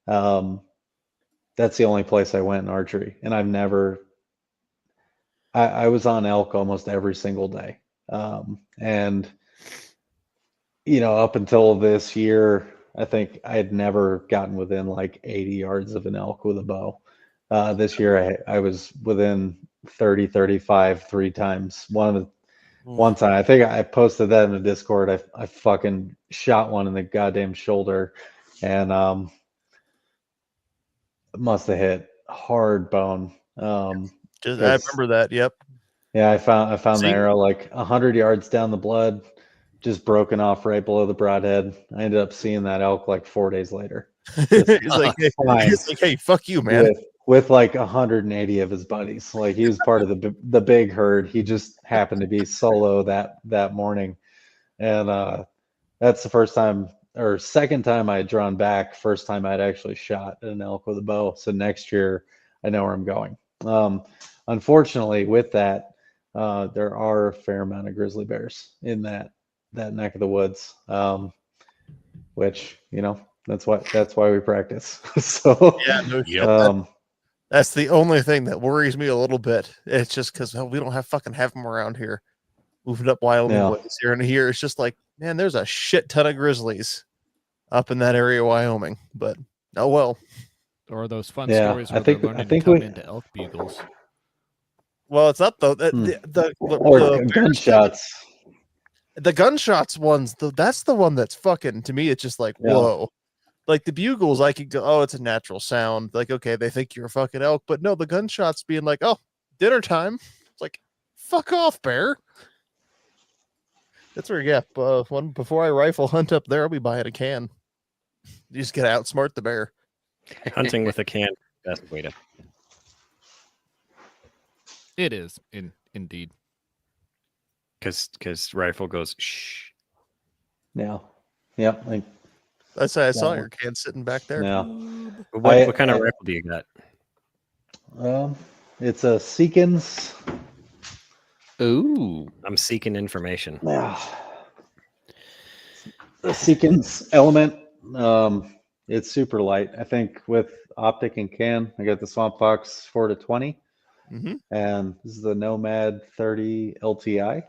that's the only place I went in archery. And I've never. I was on elk almost every single day, and up until this year, I think I had never gotten within like 80 yards of an elk with a bow. This year, I was within 30, 35 3 times. One time, I think I posted that in the Discord. I fucking shot one in the goddamn shoulder, and must have hit hard bone. I remember that. Yep. Yeah, I found the arrow like 100 yards down the blood, just broken off right below the broadhead. I ended up seeing that elk like 4 days later. He's like, hey, fuck you, man. With like 180 of his buddies. Like he was part of the big herd. He just happened to be solo that morning. And that's the first time or second time I had drawn back, first time I'd actually shot an elk with a bow. So next year I know where I'm going. Unfortunately, with that, there are a fair amount of grizzly bears in that neck of the woods, which that's why we practice. So yeah, no shit. That's the only thing that worries me a little bit. It's just because we don't have them around here. Moving up Wyoming ways here and here, it's just like, man, there's a shit ton of grizzlies up in that area of Wyoming. But oh well. Or those fun stories where they're learning to come into elk bugles. Well, it's not though. The gunshots. The gunshots ones, that's the one that's fucking, to me, it's just like, whoa. Like the bugles, I could go, oh, it's a natural sound. Like, okay, they think you're a fucking elk. But no, the gunshots being like, oh, dinner time. It's like, fuck off, bear. That's where, before I rifle hunt up there, I'll be buying a can. You just gotta outsmart the bear. Hunting with a can, best way to. It is, indeed. Because rifle goes shh. Yeah. Yep. That's why I saw your can sitting back there. Yeah. What kind of rifle do you got? It's a Seekins. Ooh. I'm seeking information. Yeah. The Seekins Element. It's super light. I think with optic and can, I got the Swamp Fox 4-20. Mm-hmm. And this is the Nomad 30 LTI.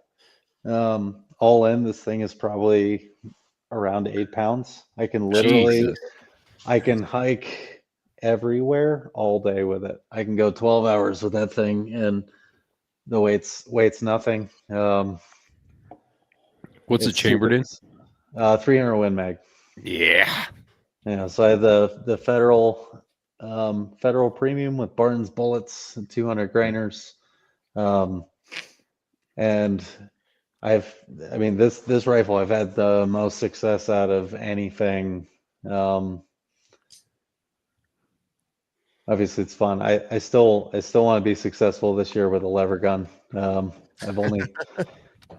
All in, this thing is probably around 8 pounds. I can hike everywhere all day with it. I can go 12 hours with that thing, and the weight's nothing. What's it chambered in? 300 Win Mag. Yeah. Yeah. So I have the Federal Federal Premium with Barton's bullets, 200 grainers. And I mean, this rifle, I've had the most success out of anything. Obviously, it's fun. I still want to be successful this year with a lever gun. I've only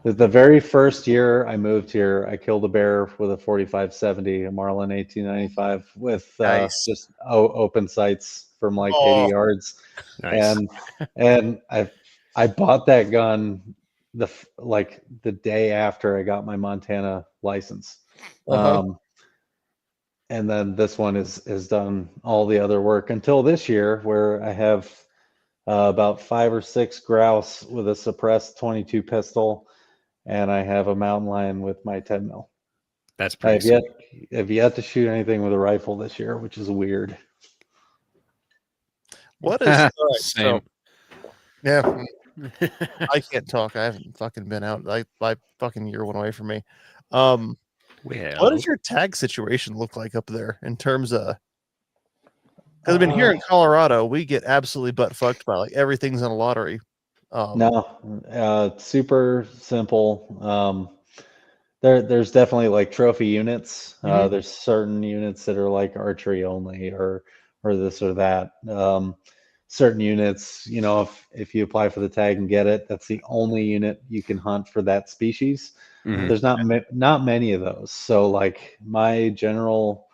the very first year I moved here, I killed a bear with a 45-70, a Marlin 1895 with Nice. just open sights from like 80 Oh. yards. Nice. And I bought that gun the day after I got my Montana license. And then this one is done all the other work until this year, where I have about 5 or 6 grouse with a suppressed 22 pistol, and I have a mountain lion with my 10 mil. That's I pretty have yet to shoot anything with a rifle this year, which is weird. What is all right, Same. so, yeah. I can't talk. I haven't fucking been out. My fucking year went away from me. What Well, does your tag situation look like up there in terms of? Because I've been here in Colorado, we get absolutely butt fucked by like everything's in a lottery. No, super simple. There's definitely like trophy units. There's certain units that are like archery only, or this or that. Certain units, you know, if you apply for the tag and get it, that's the only unit you can hunt for that species. Mhm. There's not many of those. So like my general,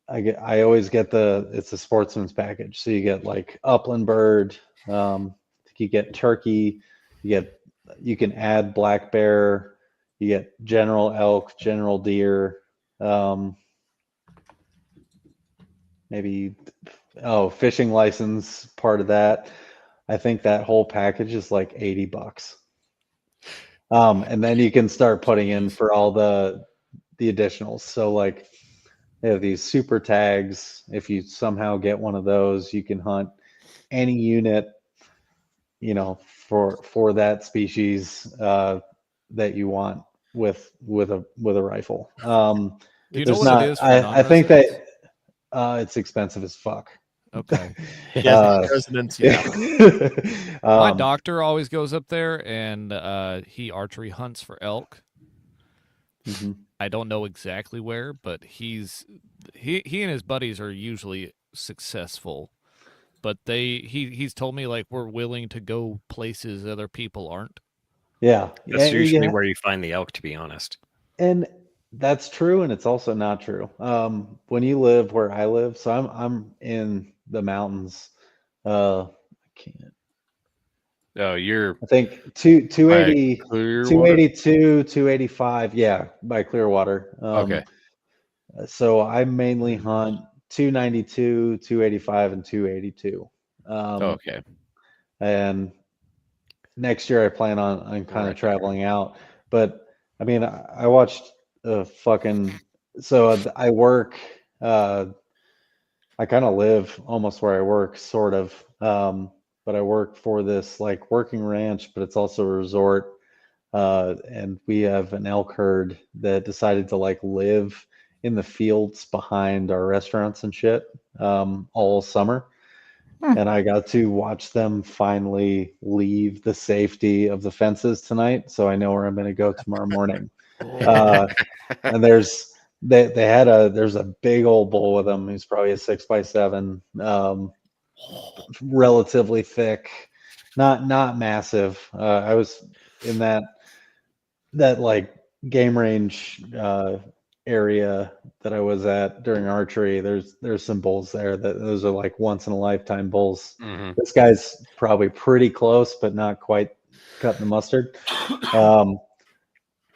I always get it's a sportsman's package. So you get like upland bird, you get turkey, you can add black bear, you get general elk, general deer, maybe fishing license part of that. I think that whole package is like $80. And then you can start putting in for all the additionals. So like they have these super tags. If you somehow get one of those, you can hunt any unit, you know, for that species that you want with a rifle. Do you know There's what not. it is for I think non-residents? that it's expensive as fuck. Okay. Yeah, residents. Yeah, My doctor always goes up there and he archery hunts for elk. Mhm. I don't know exactly where, but he and his buddies are usually successful. But he's told me like we're willing to go places other people aren't. Yeah, that's usually yeah, where you find the elk, to be honest. and that's true, and it's also not true. When you live where I live, so I'm in the mountains. I can't. Oh, you're I think by 280, Clearwater? 282, 285. Yeah, by Clearwater. Okay. So I mainly hunt 292, 285, and 282. Okay. And next year I plan on kind of Right there. traveling out. But I mean, I watched a fucking. So I work. I kind of live almost where I work, sort of. But I work for this like working ranch, but it's also a resort. And we have an elk herd that decided to like live in the fields behind our restaurants and shit all summer. And I got to watch them finally leave the safety of the fences tonight, so I know where I'm going to go tomorrow morning. And there's a big old bull with them. He's probably a 6x7, relatively thick, not massive. I was in that like game range area that I was at during archery. There's some bulls there that those are like once in a lifetime bulls. Mhm. This guy's probably pretty close, but not quite cutting the mustard.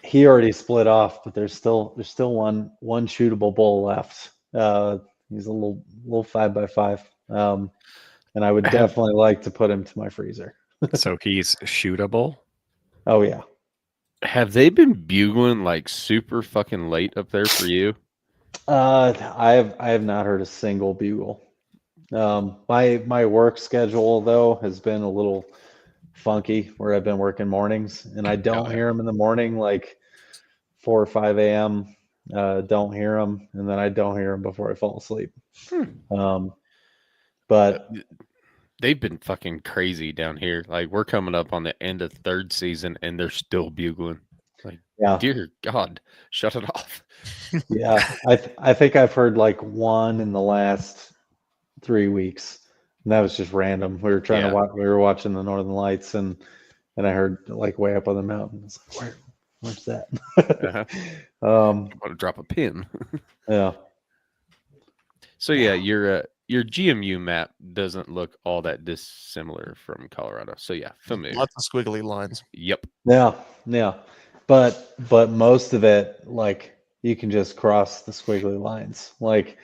He already split off, but there's still one shootable bull left. He's a little 5x5, and I would definitely like to put him to my freezer. So he's shootable. Oh yeah. Have they been bugling like super fucking late up there for you? I have not heard a single bugle. My work schedule though has been a little funky, where I've been working mornings, and I don't Okay. hear them in the morning, like 4 or 5 a.m. Don't hear them, and then I don't hear them before I fall asleep. But they've been fucking crazy down here. Like we're coming up on the end of third season, and they're still bugling. Like, yeah, dear God, shut it off. yeah, I think I've heard like one in the last 3 weeks, and that was just random. We were trying to Yeah. watch. We were watching the Northern Lights, and I heard like way up on the mountain. It's like, where's that? Uh-huh. um, Want to drop a pin? yeah. So yeah, your GMU map doesn't look all that dissimilar from Colorado. So yeah, familiar. Lots of squiggly lines. Yep. Yeah, yeah, but most of it, like you can just cross the squiggly lines. Like,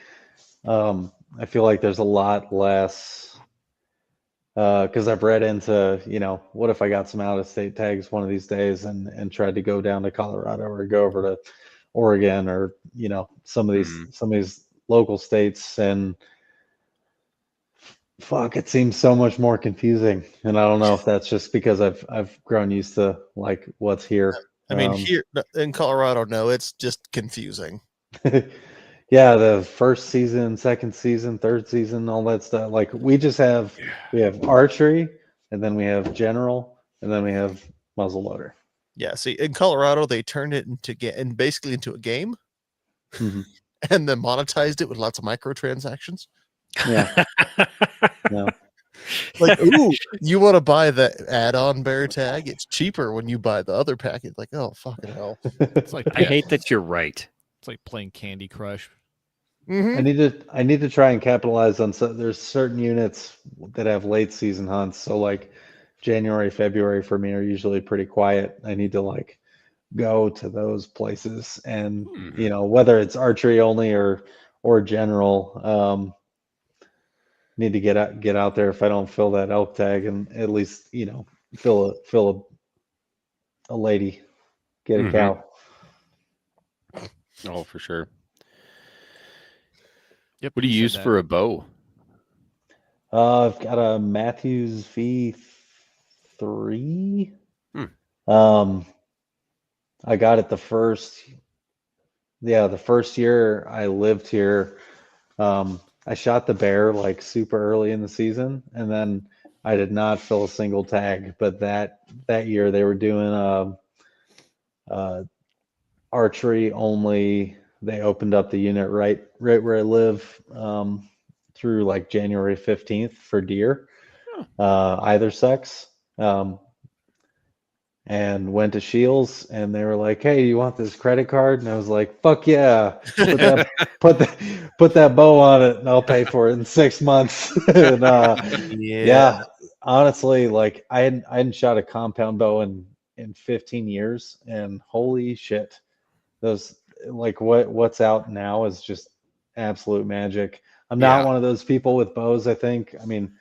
I feel like there's a lot less because I've read into, what if I got some out of state tags one of these days and tried to go down to Colorado or go over to Oregon or some of these local states, and fuck, it seems so much more confusing. And I don't know if that's just because I've grown used to like what's here. I mean, here in Colorado, no, it's just confusing. Yeah, the first season, second season, third season, all that stuff. Like we have archery, and then we have general, and then we have muzzleloader. Yeah, see, in Colorado, they turned it basically into a game, Mhm. and then monetized it with lots of microtransactions. Yeah. Yeah. Like, ooh, you want to buy the add-on bear tag? It's cheaper when you buy the other package. Like, oh, fucking hell. It's like I hate that you're right. It's like playing Candy Crush. Mhm. I need to try and capitalize on there's certain units that have late season hunts. So like January, February for me are usually pretty quiet. I need to like go to those places and whether it's archery only or general, need to get out there if I don't fill that elk tag and at least, fill a lady, get a cow. Oh, for sure. Yep. What do you use for a bow? I've got a Matthews V3. I got it the first year I lived here. I shot the bear like super early in the season, and then I did not fill a single tag. But that year they were doing archery only. They opened up the unit right where I live through like January 15th for deer, either sex. And went to Shields, and they were like, "Hey, you want this credit card?" And I was like, "Fuck yeah! Put that bow on it, and I'll pay for it in 6 months." And, yeah, honestly, like I hadn't shot a compound bow in 15 years, and holy shit, those like what's out now is just absolute magic. I'm not one of those people with bows. I think. I mean,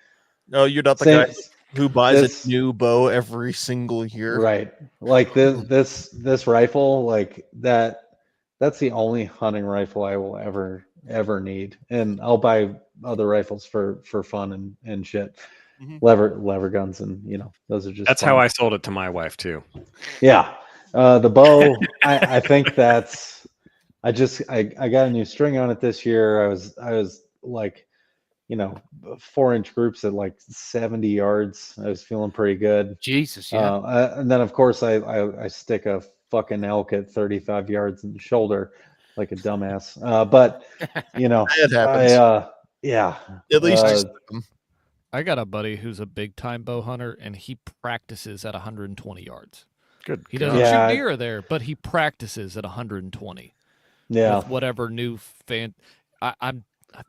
no, you're not the guy who buys a new bow every single year. Right. Like this rifle, like that's the only hunting rifle I will ever need. And I'll buy other rifles for fun and shit. Lever guns, and those are just That's fun. how I sold it to my wife too. Yeah. The bow, I think that's I got a new string on it this year. I was like 4-inch groups at like 70 yards. I was feeling pretty good. Jesus, yeah. And then of course I stick a fucking elk at 35 yards in the shoulder like a dumbass. But it happens. Yeah. At least I got a buddy who's a big time bow hunter, and he practices at 120 yards. Good. He doesn't shoot deer there, but he practices at 120. Yeah. With whatever new fan. I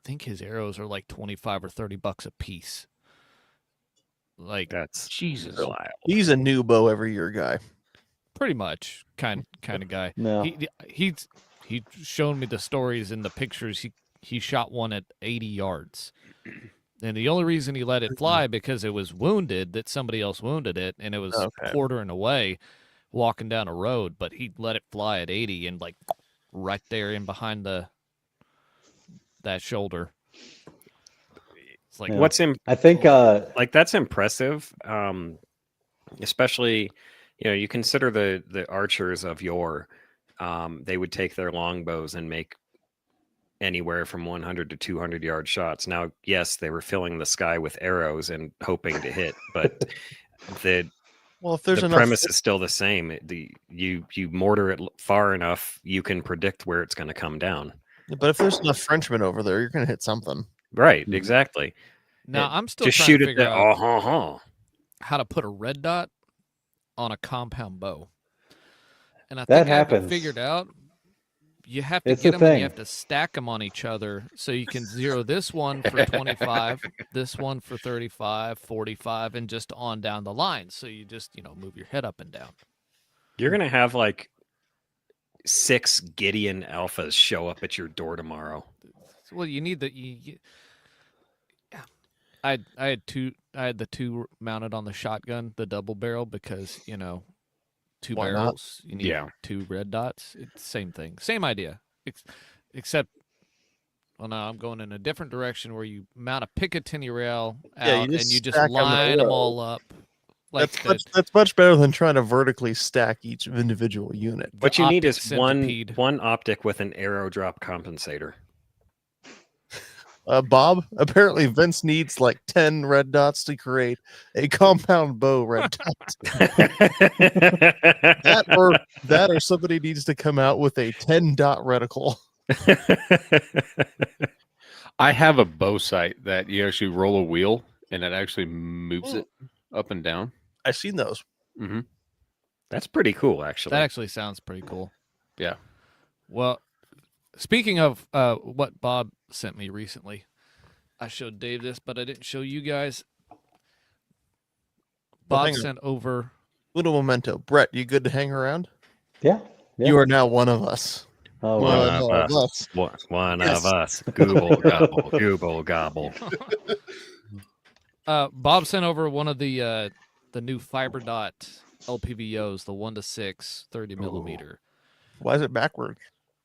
think his arrows are like 25 or $30 a piece. Like, that's Jesus. reliable. He's a new bow every year guy. Pretty much kind of guy. No. He's shown me the stories and the pictures. He shot one at 80 yards. And the only reason he let it fly because it was wounded, that somebody else wounded it, and it was quartering away walking down a road, but he let it fly at 80 and like right there in behind that shoulder. It's like I think like that's impressive. Especially, you consider the archers of yore, they would take their longbows and make anywhere from 100 to 200 yard shots. Now, yes, they were filling the sky with arrows and hoping to hit, but the Well, if there's the enough, premise is still the same. You mortar it far enough, you can predict where it's going to come down. but if there's enough Frenchmen over there, you're gonna hit something. Right, Mhm. exactly. Now, I'm still Just trying shoot to at figure the out how to put a red dot on a compound bow. And I That think I have it happens. figured out. You have to It's get a them and you thing. have to stack them on each other so you can zero this one for 25, this one for 35, 45, and just on down the line. So you just, move your head up and down. You're going to have like 6 Gideon alphas show up at your door tomorrow. Well, you need the. Yeah, I had two. I had the two mounted on the shotgun, the double barrel, because two Why not? barrels. You need Yeah. 2 red dots. It's same thing, same idea, except. Well, no, I'm going in a different direction where you mount a Picatinny rail out Yeah, you just and you just stack 'em in a line them row. all up. Like That's much better than trying to vertically stack each individual unit. What you need optic is centipede. one optic with an arrow drop compensator. Bob, apparently Vince needs like 10 red dots to create a compound bow red dot. That or somebody needs to come out with a 10 dot reticle. I have a bow sight that you actually roll a wheel and it actually moves it up and down. I've seen those. Mm-hmm. That's pretty cool, actually. That actually sounds pretty cool. Yeah. Well, speaking of what Bob sent me recently, I showed Dave this, but I didn't show you guys. Well, Bob hang on. sent over. Little memento. Brett, you good to hang around? Yeah. You are now one of us. Oh, One wow. of us. One Yes. of us. Google gobble. Google gobble. Bob sent over one of the new fiber dot LPVOs, the 1-6 30 millimeter. Why is it backward?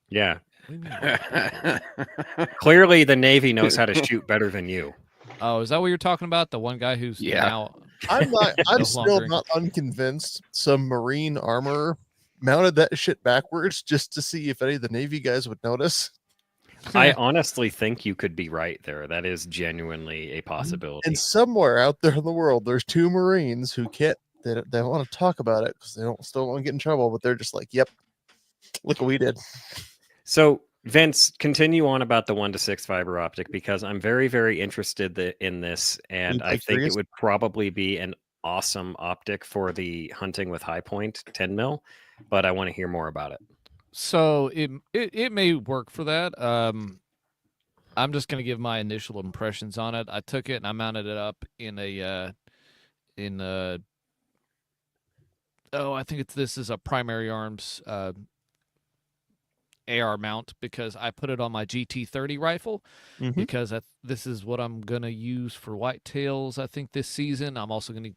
Yeah. What do you mean? Clearly, the Navy knows how to shoot better than you. Oh, is that what you're talking about? The one guy who's Yeah. now I'm No still longer- not unconvinced some Marine armor mounted that shit backwards just to see if any of the Navy guys would notice. I honestly think you could be right there. That is genuinely a possibility. And somewhere out there in the world, there's 2 Marines who can't. They don't want to talk about it because they still want to get in trouble. But they're just like, "Yep, look what we did." So, Vince, continue on about the 1-6 fiber optic because I'm very, very interested in this, and I think curious? it would probably be an awesome optic for the hunting with high point 10 mil. But I want to hear more about it. So it may work for that. I'm just gonna give my initial impressions on it. I took it and I mounted it up in a I think this is a primary arms AR mount because I put it on my GT30 rifle Mhm. because this is what I'm gonna use for whitetails. I think this season I'm also gonna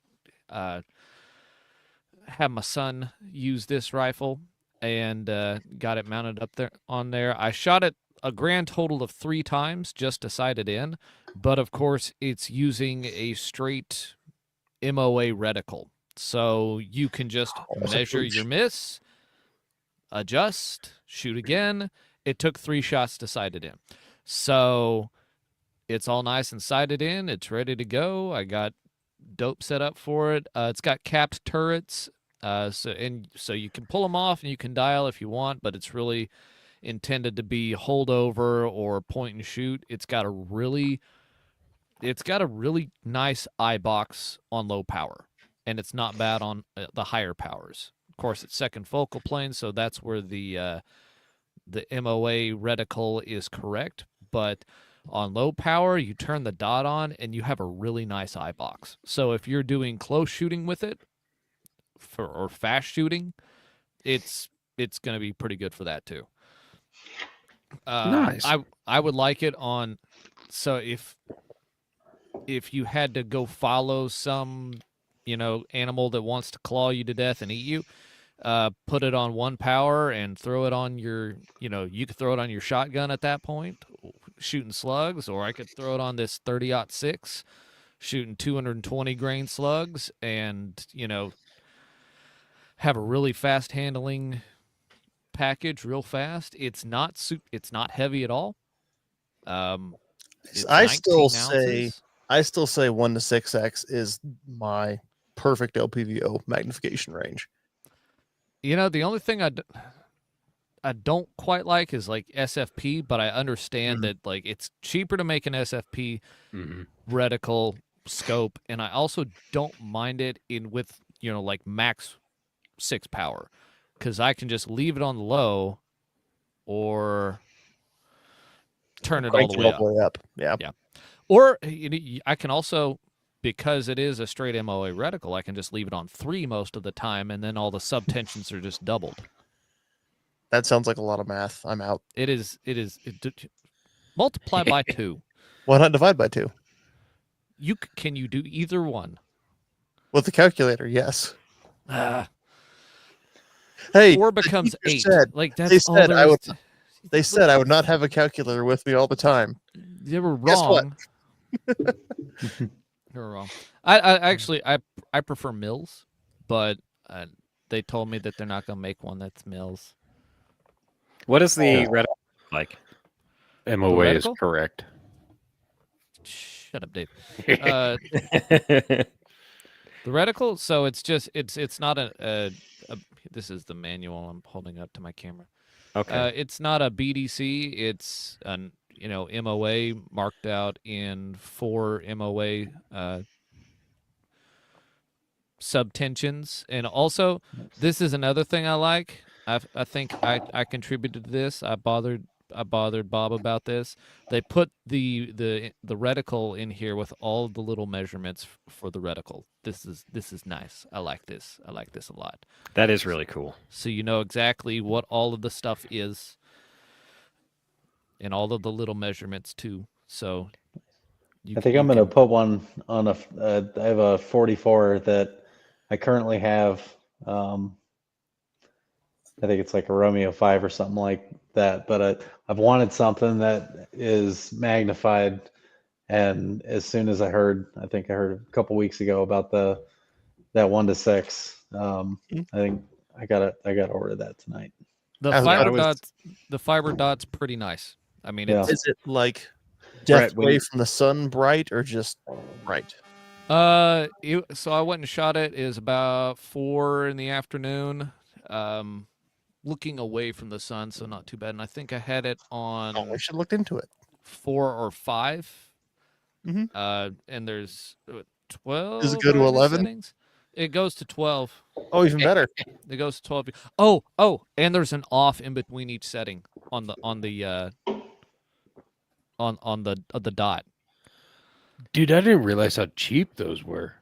have my son use this rifle and got it mounted up there on there. I shot it a grand total of 3 times just to sight it in, but of course it's using a straight MOA reticle. So you can just that's a measure pooch. your miss, adjust, shoot again. It took 3 shots to sight it in. So it's all nice and sighted in. It's ready to go. I got dope set up for it. It's got capped turrets. So you can pull them off and you can dial if you want, but it's really intended to be holdover or point and shoot. It's got a really nice eye box on low power, and it's not bad on the higher powers. Of course, it's second focal plane, so that's where the MOA reticle is correct. But on low power, you turn the dot on, and you have a really nice eye box. So if you're doing close shooting with it, or fast shooting, it's going to be pretty good for that too. Nice. I would like it on. So if you had to go follow some, animal that wants to claw you to death and eat you, put it on 1 power and throw it on your, you could throw it on your shotgun at that point, shooting slugs, or I could throw it on this 30-06, shooting 220 grain slugs, and have a really fast handling package real fast. It's not heavy at all. It's I still 19 say ounces. 1 to 6x is my perfect LPVO magnification range. The only thing I don't quite like is like SFP, but I understand that like it's cheaper to make an SFP reticle scope, and I also don't mind it in with like max 6 power, because I can just leave it on the low or turn it all Crank the it way all up. the way up. Yeah. Or I can also, because it is a straight MOA reticle, I can just leave it on 3 most of the time, and then all the subtensions are just doubled. That sounds like a lot of math. I'm out. It is. Multiply by 2. Why not divide by 2? Can you do either one? With the calculator, yes. Ah, Hey, 4 the becomes teacher 8. said- Like they that's all said there I is. would- They said I would not have a calculator with me all the time. They were Guess what? wrong. They were wrong. I actually I prefer Mills, but they told me that they're not gonna make one that's Mills. What is the reticle like? MOA is reticle? correct. Shut up, Dave. The reticle, so it's not a this is the manual I'm holding up to my camera. Okay. It's not a BDC. It's an MOA marked out in 4 MOA subtensions, and also this is another thing I like. I think I contributed to this. I bothered Bob about this. They put the reticle in here with all the little measurements for the reticle. This is nice. I like this. I like this a lot. That is really cool. So you know exactly what all of the stuff is, and all of the little measurements too. So I think I'm going to put one on I have a 44 that I currently have. I think it's like a Romeo 5 or something like that. But I've wanted something that is magnified. And as soon as I heard a couple weeks ago about that 1 to 6, I think I gotta order that tonight. The fiber dot's pretty nice. I mean, Yeah. Is it like death Brett, away from the sun bright or just bright? so I went and shot it. Is about 4 in the afternoon. Looking away from the sun, so not too bad. And I think I had it on. Oh, we should look into it. 4 or 5. Mhm. And there's 12. Does it go to 11? Settings. It goes to 12. Oh, even better. It goes to 12. Oh, and there's an off in between each setting on the dot. Dude, I didn't realize how cheap those were.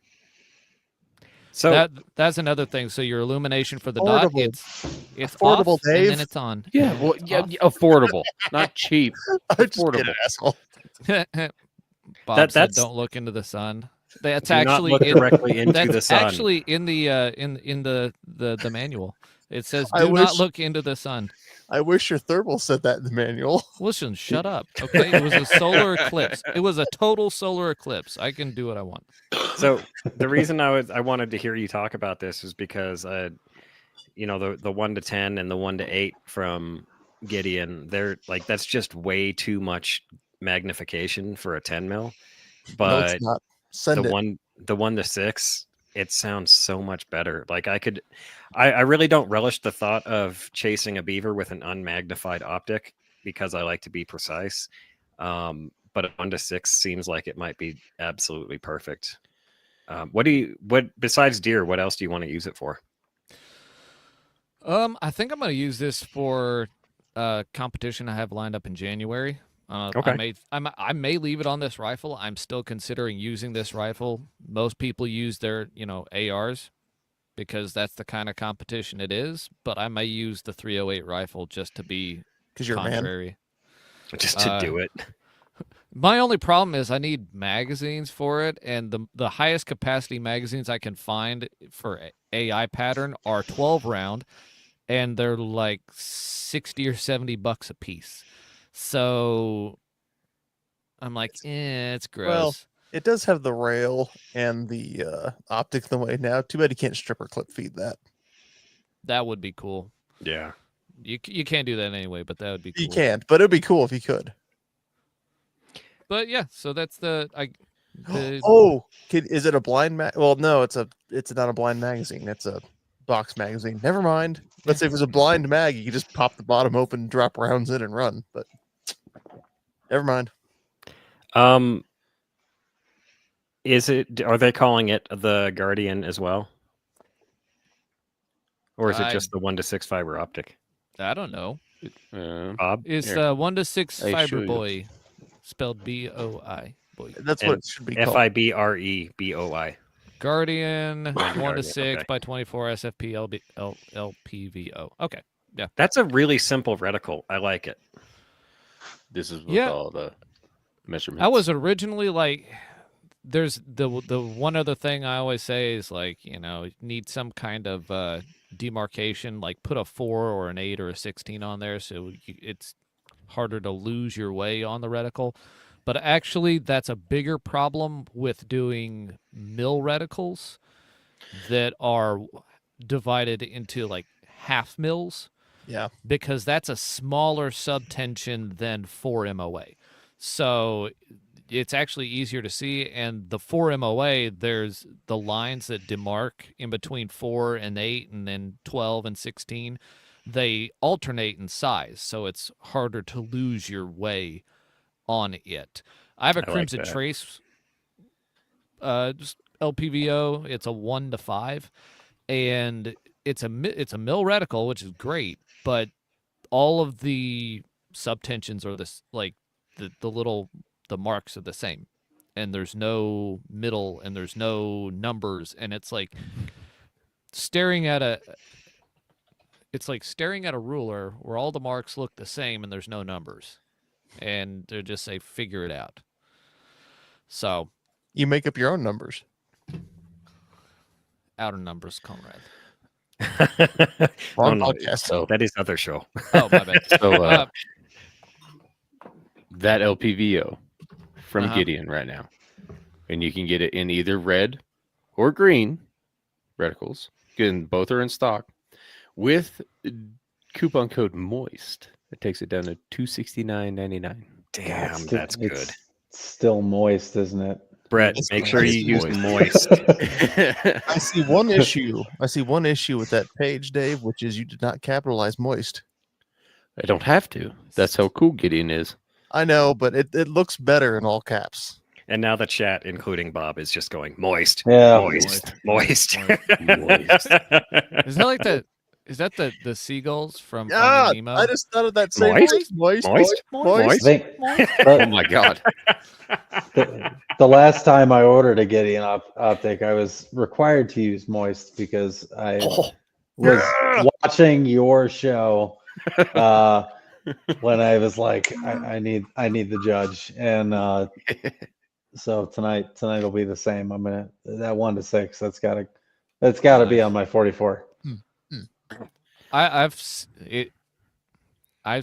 So that's another thing. So your illumination for the Affordable. dot, it's Affordable, off, and Dave. then it's on. Yeah, well, yeah, Off. affordable, not cheap. I'm just Affordable. kidding, asshole. Bob said, that's- "Don't look into the sun." That's do not actually look directly into that's the sun. actually in the the manual. It says, I "Do not wish- look into the sun." I wish your thermal said that in the manual. Listen, shut up. Okay, it was a solar eclipse. It was a total solar eclipse. I can do what I want. So the reason I wanted to hear you talk about this is because the 1 to 10 and the 1 to 8 from Gideon, they're like, that's just way too much magnification for a 10 mil. No, But it's not. Send it. the 1 to 6, it sounds so much better. Like I really don't relish the thought of chasing a beaver with an unmagnified optic because I like to be precise. But a 1 to 6 seems like it might be absolutely perfect. What besides deer, what else do you want to use it for? I think I'm going to use this for competition I have lined up in January. Okay. I may leave it on this rifle. I'm still considering using this rifle. Most people use their ARs because that's the kind of competition it is. But I may use the 308 rifle just to be Because you're a man. contrary. Just to do it. My only problem is I need magazines for it, and the highest capacity magazines I can find for AI pattern are 12 round, and they're like $60 or $70 a piece. So I'm like, it's gross. Well, it does have the rail and the optic the way now. Too bad you can't stripper clip feed that. That would be cool. Yeah. You can't do that anyway, but that would be cool. You can't, but it'd be cool if you could. But yeah, so that's the Is it a blind well, no, it's not a blind magazine. It's a box magazine. Never mind. Let's say if it was a blind mag, you could just pop the bottom open, drop rounds in, and run. But never mind. Are they calling it the Guardian as well? Or is it just the 1-to-6 fiber optic? I don't know. Bob? Is Here. 1-to-6 I fiber show you. boy spelled BOI? Boy. That's what And it should be called. FIBREBOI. Guardian Guardian, 1-to-6 okay. by 24 SFP LPVO. Okay. Yeah. That's a really simple reticle. I like it. This is with Yeah. all the measurements. I was originally like, there's the one other thing I always say is like, you need some kind of demarcation, like put a 4 or an 8 or a 16 on there, so it's harder to lose your way on the reticle. But actually, that's a bigger problem with doing mill reticles that are divided into like half mills. Yeah. Because that's a smaller subtension than 4 MOA. So it's actually easier to see. And the 4 MOA, there's the lines that demarc in between 4 and 8 and then 12 and 16. They alternate in size, so it's harder to lose your way on it. I have a I like Crimson that. Trace just LPVO. It's a 1-to-5, and it's a mill reticle, which is great, but all of the subtensions are this, like the marks are the same, and there's no middle and there's no numbers, and it's like staring at a ruler where all the marks look the same and there's no numbers, and they just say figure it out. So You make up your own numbers. outer numbers, Conrad. Wrong no, podcast. So that is other show. Oh, my bad. So that LPVO from Uh-huh. Gideon right now, and you can get it in either red or green reticles. Again, both are in stock with coupon code MOIST. It takes it down to $269.99. Damn, that's good. It's still moist, isn't it? Brett, It's make sure you use moist. moist. I see one issue. With that page, Dave, which is you did not capitalize moist. I don't have to. That's how cool Gideon is. I know, but it looks better in all caps. And now the chat, including Bob, is just going moist, Yeah. moist, moist. Moist. Is that like is that the seagulls from Yeah, Finding Nemo? I just thought of that same Moist? moist. Moist? I think Oh my god. the last time I ordered a Gideon optic, I was required to use moist because I was watching your show when I was like, I need the judge, and so tonight will be the same. I'm gonna that 1-to-6. That's gotta be on my 44. I've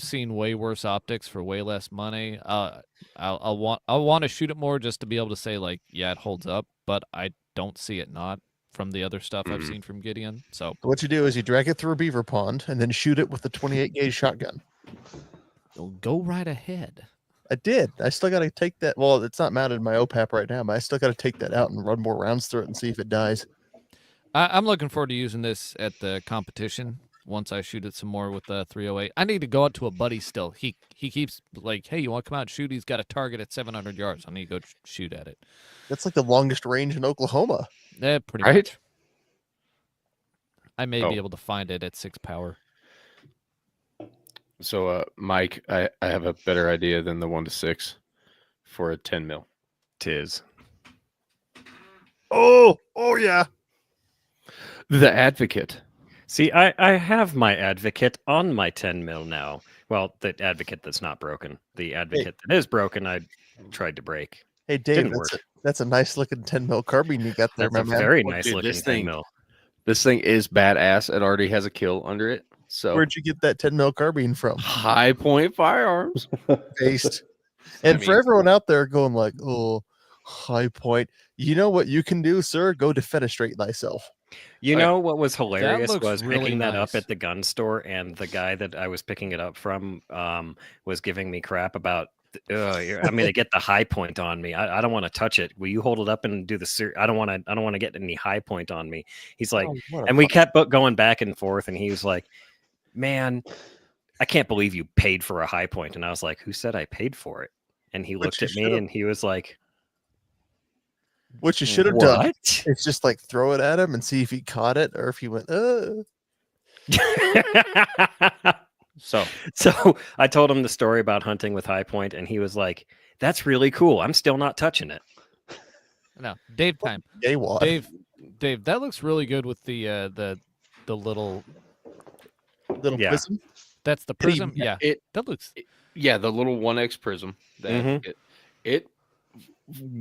seen way worse optics for way less money. I'll want to shoot it more just to be able to say like, yeah, it holds up, but I don't see it not from the other stuff I've seen from Gideon. So What you do is you drag it through a beaver pond and then shoot it with a 28 gauge shotgun. go right ahead. I did. I still got to take that. Well, it's not mounted in my OPAP right now, but I still got to take that out and run more rounds through it and see if it dies. I'm looking forward to using this at the competition once I shoot it some more with the 308. I need to go out to a buddy still. He keeps like, hey, you want to come out and shoot? He's got a target at 700 yards. I need to go shoot at it. That's like the longest range in Oklahoma. Pretty Right? much. I may Oh. be able to find it at 6 power. So Mike, I have a better idea than the 1-to-6 for a 10 mil. Tis. Oh yeah. The Advocate. See, I have my advocate on my 10 mil now. Well, the advocate that's not broken. The advocate that is broken, I tried to break. Hey Dave, Didn't work. that's a nice looking 10 mil carbine you got there, That's a my man. very Well, nice dude, looking this 10 thing- mil. This thing is badass. It already has a kill under it. So Where'd you get that 10 mil carbine from? High Point Firearms. Based. And I for mean- everyone out there going like, oh, High Point, you know what you can do, sir? Go defenestrate thyself. You Okay. know what was hilarious looks was really picking that up nice. at the gun store, and the guy that I was picking it up from was giving me crap about I'm gonna get the high point on me. I don't want to touch it. Will you hold it up and do the? I don't want to get any high point on me. He's like, and we kept going back and forth, and he was like, "Man, I can't believe you paid for a high point." And I was like, "Who said I paid for it?" And he looked at me and he was like, "What you should have done is just like throw it at him and see if he caught it or if he went, So I told him the story about hunting with high point, and he was like, "That's really cool. I'm still not touching it." No, Dave time. Dave, that looks really good with the little prism. That's the prism. Yeah, that looks. The little 1X prism. It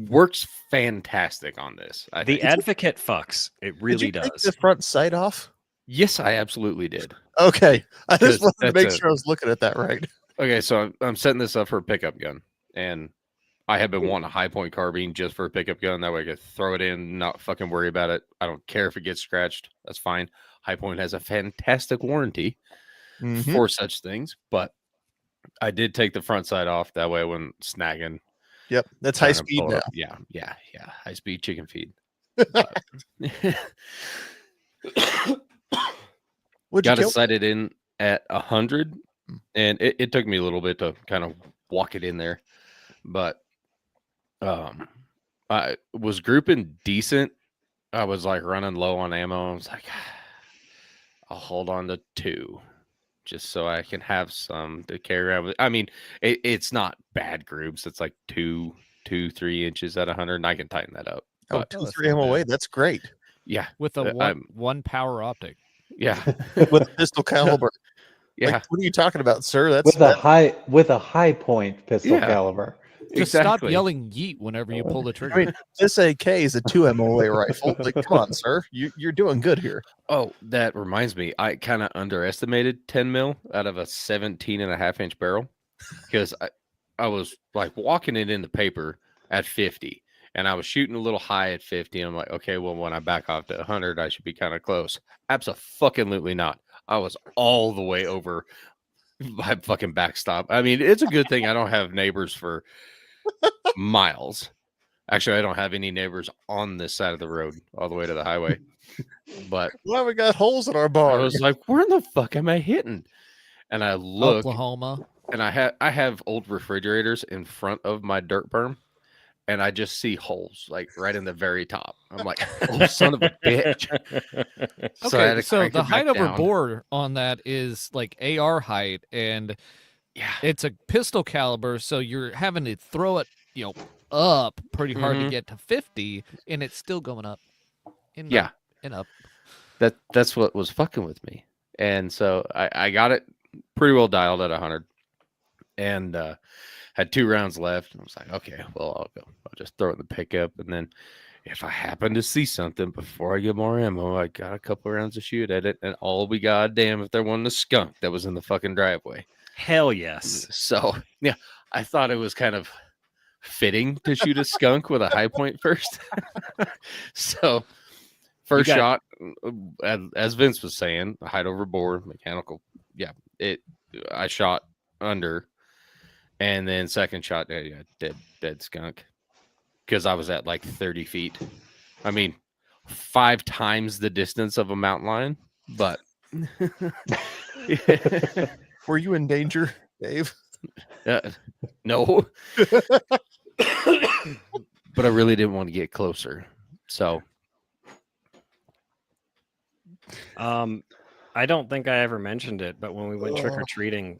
works fantastic on this. The Advocate fucks. It really does. Take the front sight off? Yes, I absolutely did. Okay. I just wanted to make sure I was looking at that right. Okay, so I'm setting this up for a pickup gun, and I have been wanting a high point carbine just for a pickup gun. That way I could throw it in, not fucking worry about it. I don't care if it gets scratched. That's fine. High point has a fantastic warranty for such things, but I did take the front side off. That way I wasn't snagging. Yep, that's high speed now. Yeah. High speed chicken feed. Got it sighted in at 100, and it took me a little bit to kind of walk it in there, but I was grouping decent. I was like running low on ammo. I was like, I'll hold on to 2 just so I can have some to carry around with. I mean, it's not bad groups. It's like 2, 3 inches at 100, and I can tighten that up. Oh, 2-3 ammo away. That's great. Yeah, with a one power optic. Yeah, with a pistol caliber. Yeah, like, what are you talking about, sir? That's with a high point pistol caliber. Just stop yelling yeet whenever you pull the trigger. I mean, this AK is a 2 MOA rifle. Like, come on, sir. You're doing good here. Oh, that reminds me. I kind of underestimated 10 mil out of a 17.5-inch barrel, because I was like walking it in the paper at 50, and I was shooting a little high at 50. And I'm like, okay, well, when I back off to 100, I should be kind of close. Abso-fucking-lutely not. I was all the way over my fucking backstop. I mean, it's a good thing I don't have neighbors for miles. Actually, I don't have any neighbors on this side of the road all the way to the highway. But well, we got holes in our bar. I was like, where the fuck am I hitting? And I look, Oklahoma, and I have old refrigerators in front of my dirt berm, and I just see holes like right in the very top. I'm like, oh, son of a bitch. Okay, so the height over bore on that is like AR height, and it's a pistol caliber, so you're having to throw it, up pretty hard to get to 50, and it's still going up. And up. That's what was fucking with me. And so I got it pretty well dialed at 100, and had 2 rounds left. I was like, okay, well, I'll just throw it in the pickup, and then if I happen to see something before I get more ammo, I got a couple rounds to shoot at it, and all be goddamn if there wasn't a skunk that was in the fucking driveway. Hell yes. So yeah, I thought it was kind of fitting to shoot a skunk with a high point first. So first shot, as Vince was saying, height over bore, mechanical. Yeah, I shot under, and then second shot, dead skunk, because I was at like 30 feet. I mean, 5 times the distance of a mountain lion, but were you in danger, Dave? No. But I really didn't want to get closer. So I don't think I ever mentioned it, but when we went trick-or-treating,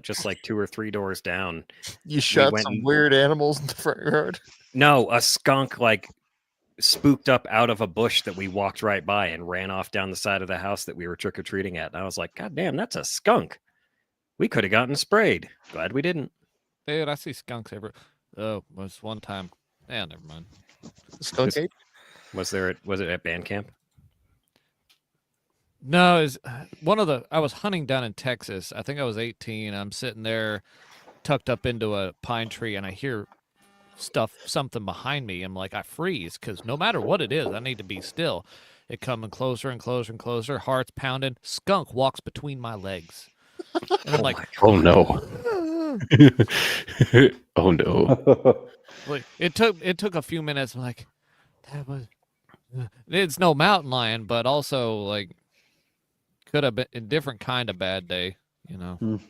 just like 2 or 3 doors down, you shot some weird animals in the front yard. No, a skunk like spooked up out of a bush that we walked right by and ran off down the side of the house that we were trick-or-treating at. And I was like, God damn, that's a skunk. We could have gotten sprayed. Glad we didn't. Dude, I see skunks everywhere. Oh, was one time. Yeah, never mind. Skunk ape? Was it at band camp? No, it was I was hunting down in Texas. I think I was 18. I'm sitting there tucked up into a pine tree, and I hear something behind me. I'm like, I freeze, because no matter what it is, I need to be still. It coming closer and closer and closer, heart's pounding. Skunk walks between my legs. And I'm like, oh no. Oh no. Like it took a few minutes. I'm like, that was. It's no mountain lion, but also like could have been a different kind of bad day. You know.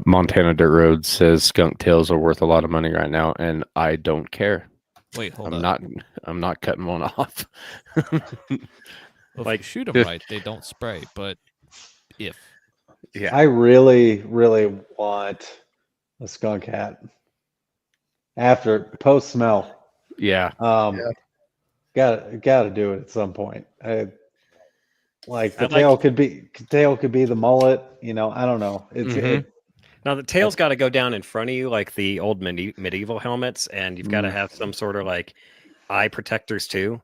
Montana Dirt Road says skunk tails are worth a lot of money right now, and I don't care. Wait, hold I'm up. not cutting one off. Well, if Like- you shoot them right, they don't spray. But if Yeah. I really, really want a skunk hat. After post smell, Yeah. Yeah. gotta do it at some point. Like the I'd like- tail could be the mullet. You know, I don't know. It's Mhm. Now the tail's got to go down in front of you like the old medieval helmets, and you've got to have some sort of like eye protectors too.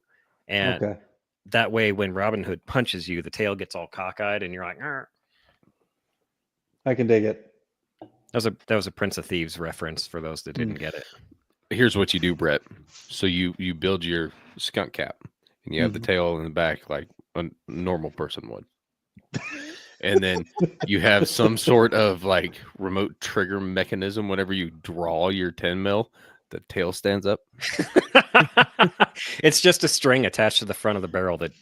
And okay. that way, when Robin Hood punches you, the tail gets all cockeyed, and you're like, "Arr." I can dig it. That was a Prince of Thieves reference for those that didn't get it. Here's what you do, Brett. So you build your skunk cap, and you have the tail in the back like a normal person would. And then you have some sort of like remote trigger mechanism. Whenever you draw your 10 mil, the tail stands up. It's just a string attached to the front of the barrel that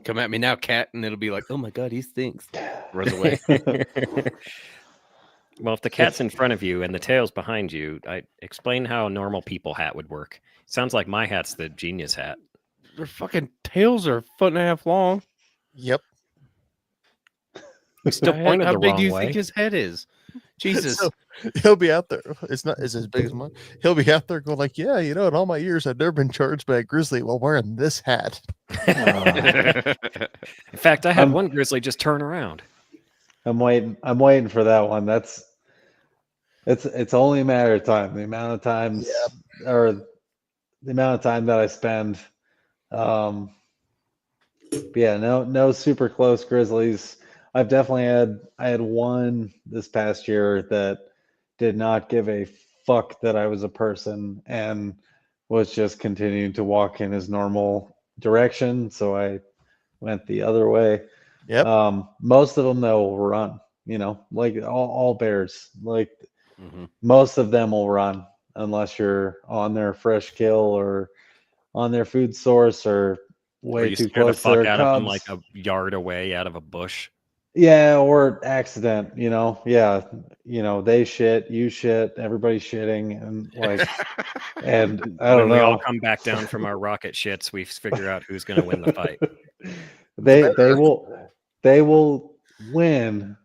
Come at me now, cat, and it'll be like, oh my god, he stinks. Runs away. Well, if the cat's in front of you and the tail's behind you, I explain how a normal people hat would work. Sounds like my hat's the genius hat. Their fucking tails are a foot and a half long. Yep. We still pointed How the big wrong do you way. think his head is? Jesus. So he'll be out there. It's as big as mine. He'll be out there going like, yeah, in all my years, I've never been charged by a grizzly while wearing this hat. In fact, I had one grizzly just turn around. I'm waiting for that one. It's only a matter of time. The amount of times or the amount of time that I spend. But yeah, no super close grizzlies. I've definitely had one this past year that did not give a fuck that I was a person and was just continuing to walk in his normal direction. So I went the other way. Yep. Most of them though will run, like all bears, like Mhm. most of them will run unless you're on their fresh kill or on their food source or Where way you too scare the close to their fuck out of them cubs. like a yard away out of a bush. Yeah, or accident, yeah, they shit, you shit, everybody's shitting, and and I When don't we all know. come back down from our rocket shits, we figure out who's going to win the fight. They will win,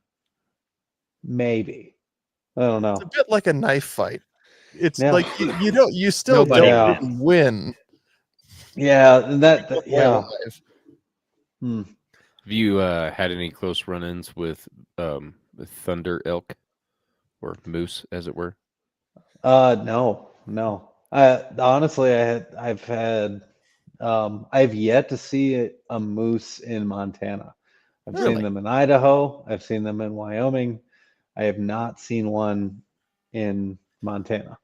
maybe. I don't It's a know. bit like a knife fight. It's Yeah. like you still Nobody don't wins. win. Yeah, and that While yeah. alive. Have you had any close run-ins with thunder elk or moose, as it were? No. Honestly, I've yet to see a moose in Montana. I've Really? seen them in Idaho. I've seen them in Wyoming. I have not seen one in Montana.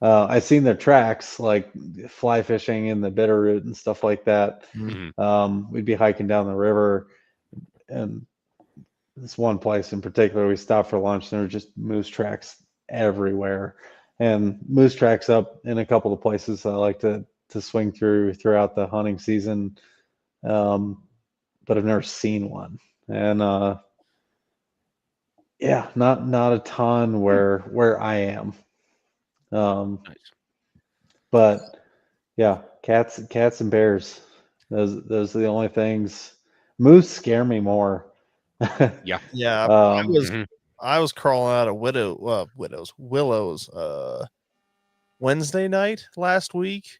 I've seen their tracks, like fly fishing in the Bitterroot and stuff like that. Mhm. We'd be hiking down the river, and this one place in particular, we stopped for lunch, and there were just moose tracks everywhere, and moose tracks up in a couple of places I like to swing throughout the hunting season, but I've never seen one, and yeah, not a ton where I am, Nice. but yeah, cats and bears, those are the only things. Moose scare me more. Yeah. Yeah. Mhm. I was crawling out of Willows Wednesday night last week,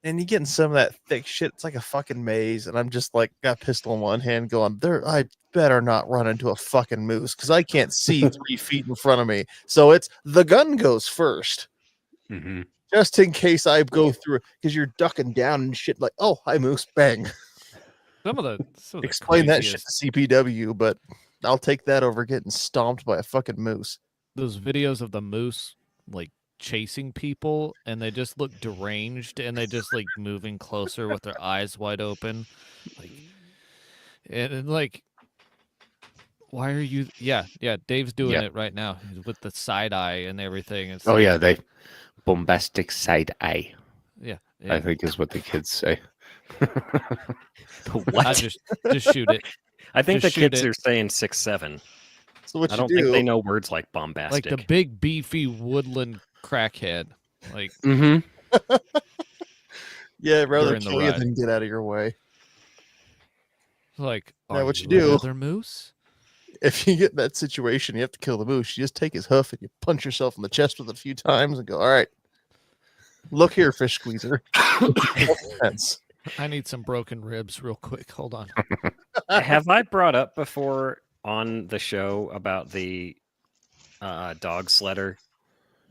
and you're getting some of that thick shit. It's like a fucking maze, and I'm just like got a pistol in one hand, going, "There, I better not run into a fucking moose because I can't see 3 feet in front of me." So it's the gun goes first, Mhm. just in case I go through, because you're ducking down and shit. Like, oh, hi moose, bang. some of the Explain that shit craziest- to CPW, but I'll take that over getting stomped by a fucking moose. those videos of the moose like chasing people and they just look deranged and they just like moving closer with their eyes wide open, like and like Why are you? Yeah. Dave's doing Yeah. it right now with the side eye and everything. It's Oh like, yeah, they bombastic side eye. yeah. I think is what the kids say. What? I just shoot it. I think just the shoot kids it. are saying 6'7". So what I you don't do? think they know words like Like bombastic. the big beefy woodland crackhead. Like Mm-hmm. Yeah, I'd rather during the kill you ride. than get out of your way. Like, Now are what you you do- another moose? If you get in that situation, you have to kill the moose. You just take his hoof and you punch yourself in the chest with it a few times and go, all right, look here, fish squeezer. Self-defense. I need some broken ribs real quick. Hold on. Have I brought up before on the show about the dog sledder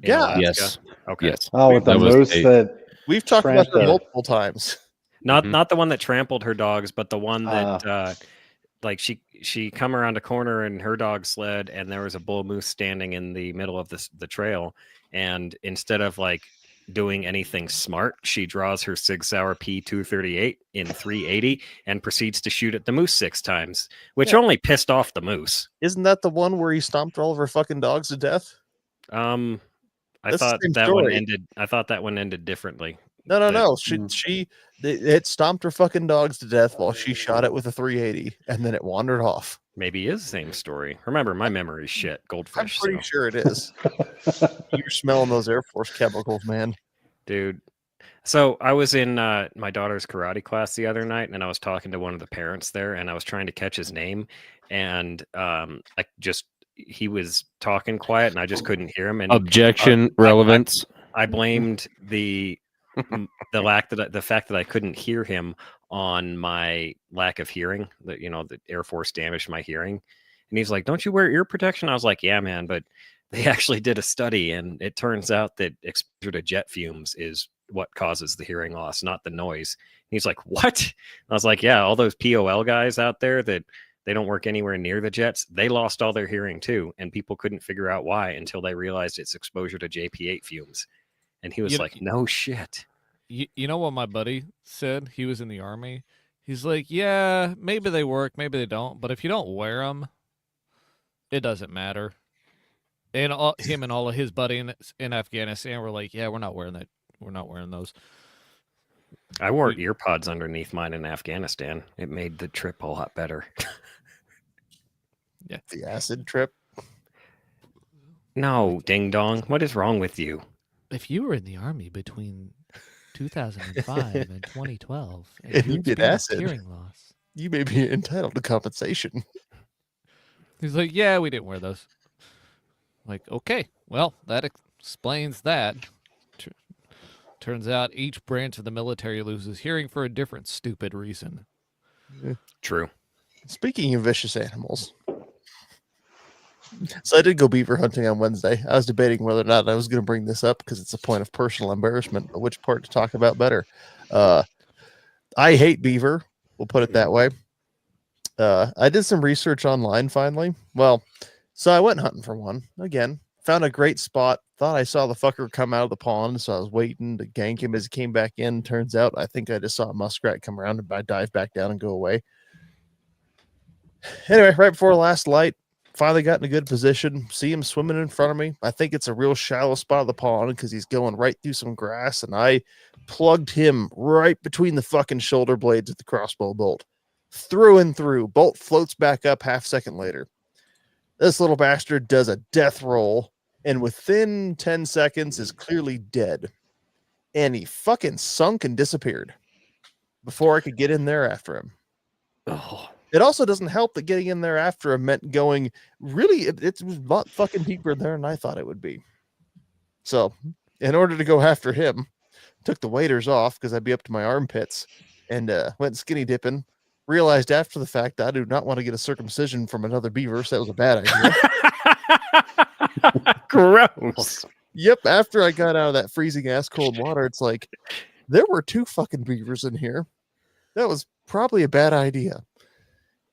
in Yeah. Alaska? Yes. Okay. Yes. Oh, with the That was moose a- that We've talked about that Tramped. multiple times. Not Mhm. not the one that trampled her dogs, but the one that like she come around a corner in her dog sled and there was a bull moose standing in the middle of the trail, and instead of like doing anything smart, she draws her Sig Sauer P238 in 380 and proceeds to shoot at the moose 6 times, which Yeah. only pissed off the moose. Isn't that the one where he stomped all of her fucking dogs to death? I That's the thought same that one story. ended. I thought that one ended differently. No. But- It stomped her fucking dogs to death while she shot it with a 380, and then it wandered off. Maybe it is the same story. Remember, my memory's shit. I'm Goldfish. pretty so. sure it is. You're smelling those Air Force chemicals, man. Dude. So I was in my daughter's karate class the other night, and I was talking to one of the parents there, and I was trying to catch his name, and he was talking quiet, and I just couldn't hear him. And Objection, relevance. I blamed the fact that I couldn't hear him on my lack of hearing. That the Air Force damaged my hearing, and he's like, "Don't you wear ear protection?" I was like, "Yeah, man," but they actually did a study, and it turns out that exposure to jet fumes is what causes the hearing loss, not the noise. He's like, "What?" I was like, "Yeah, all those POL guys out there that they don't work anywhere near the jets, they lost all their hearing too, and people couldn't figure out why until they realized it's exposure to JP8 fumes." And he was You- like, "No shit." You know what my buddy said? He was in the army. He's like, yeah, maybe they work, maybe they don't, but if you don't wear them, it doesn't matter. And him and all of his buddies in Afghanistan were like, yeah, we're not wearing that. We're not wearing those. I wore ear pods underneath mine in Afghanistan. It made the trip a lot better. The acid trip. No, ding dong. What is wrong with you? If you were in the army between 2005 and 2012, And you did experienced acid. hearing loss, You may be entitled to compensation. he's like, yeah, we didn't wear those. Like, okay, well, that explains that. Turns out each branch of the military loses hearing for a different stupid reason. True. Speaking of vicious animals, so I did go beaver hunting on Wednesday. I was debating whether or not I was going to bring this up because it's a point of personal embarrassment, but which part to talk about better. I hate beaver. We'll put it that way. I did some research online finally. Well, so I went hunting for one again, found a great spot, thought I saw the fucker come out of the pond. So I was waiting to gank him as he came back in. Turns out I think I just saw a muskrat come around and I dive back down and go away. Anyway, right before last light, finally got in a good position. See him swimming in front of me. I think it's a real shallow spot of the pond because he's going right through some grass, and I plugged him right between the fucking shoulder blades of the crossbow bolt. Through and through. Bolt floats back up half second later. This little bastard does a death roll, and within 10 seconds is clearly dead. And he fucking sunk and disappeared before I could get in there after him. Oh, It also doesn't help that getting in there after him meant going really, it was a lot fucking deeper there than I thought it would be. So, in order to go after him, took the waders off because I'd be up to my armpits and went skinny dipping. Realized after the fact that I do not want to get a circumcision from another beaver, so that was a bad idea. gross. Yep, after I got out of that freezing ass cold water, it's like there were 2 fucking beavers in here. That was probably a bad idea.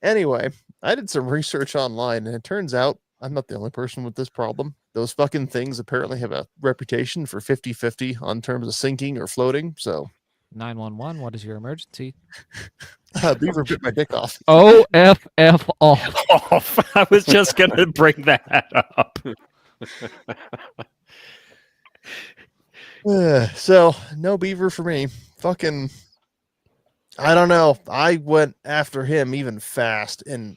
Anyway, I did some research online, and it turns out I'm not the only person with this problem. Those fucking things apparently have a reputation for 50-50 on terms of sinking or floating. So 911, what is your emergency? Beaver bit my dick off. OFF off. Off. I was just gonna bring that up. So no beaver for me. Fucking, I don't know. I went after him even fast, and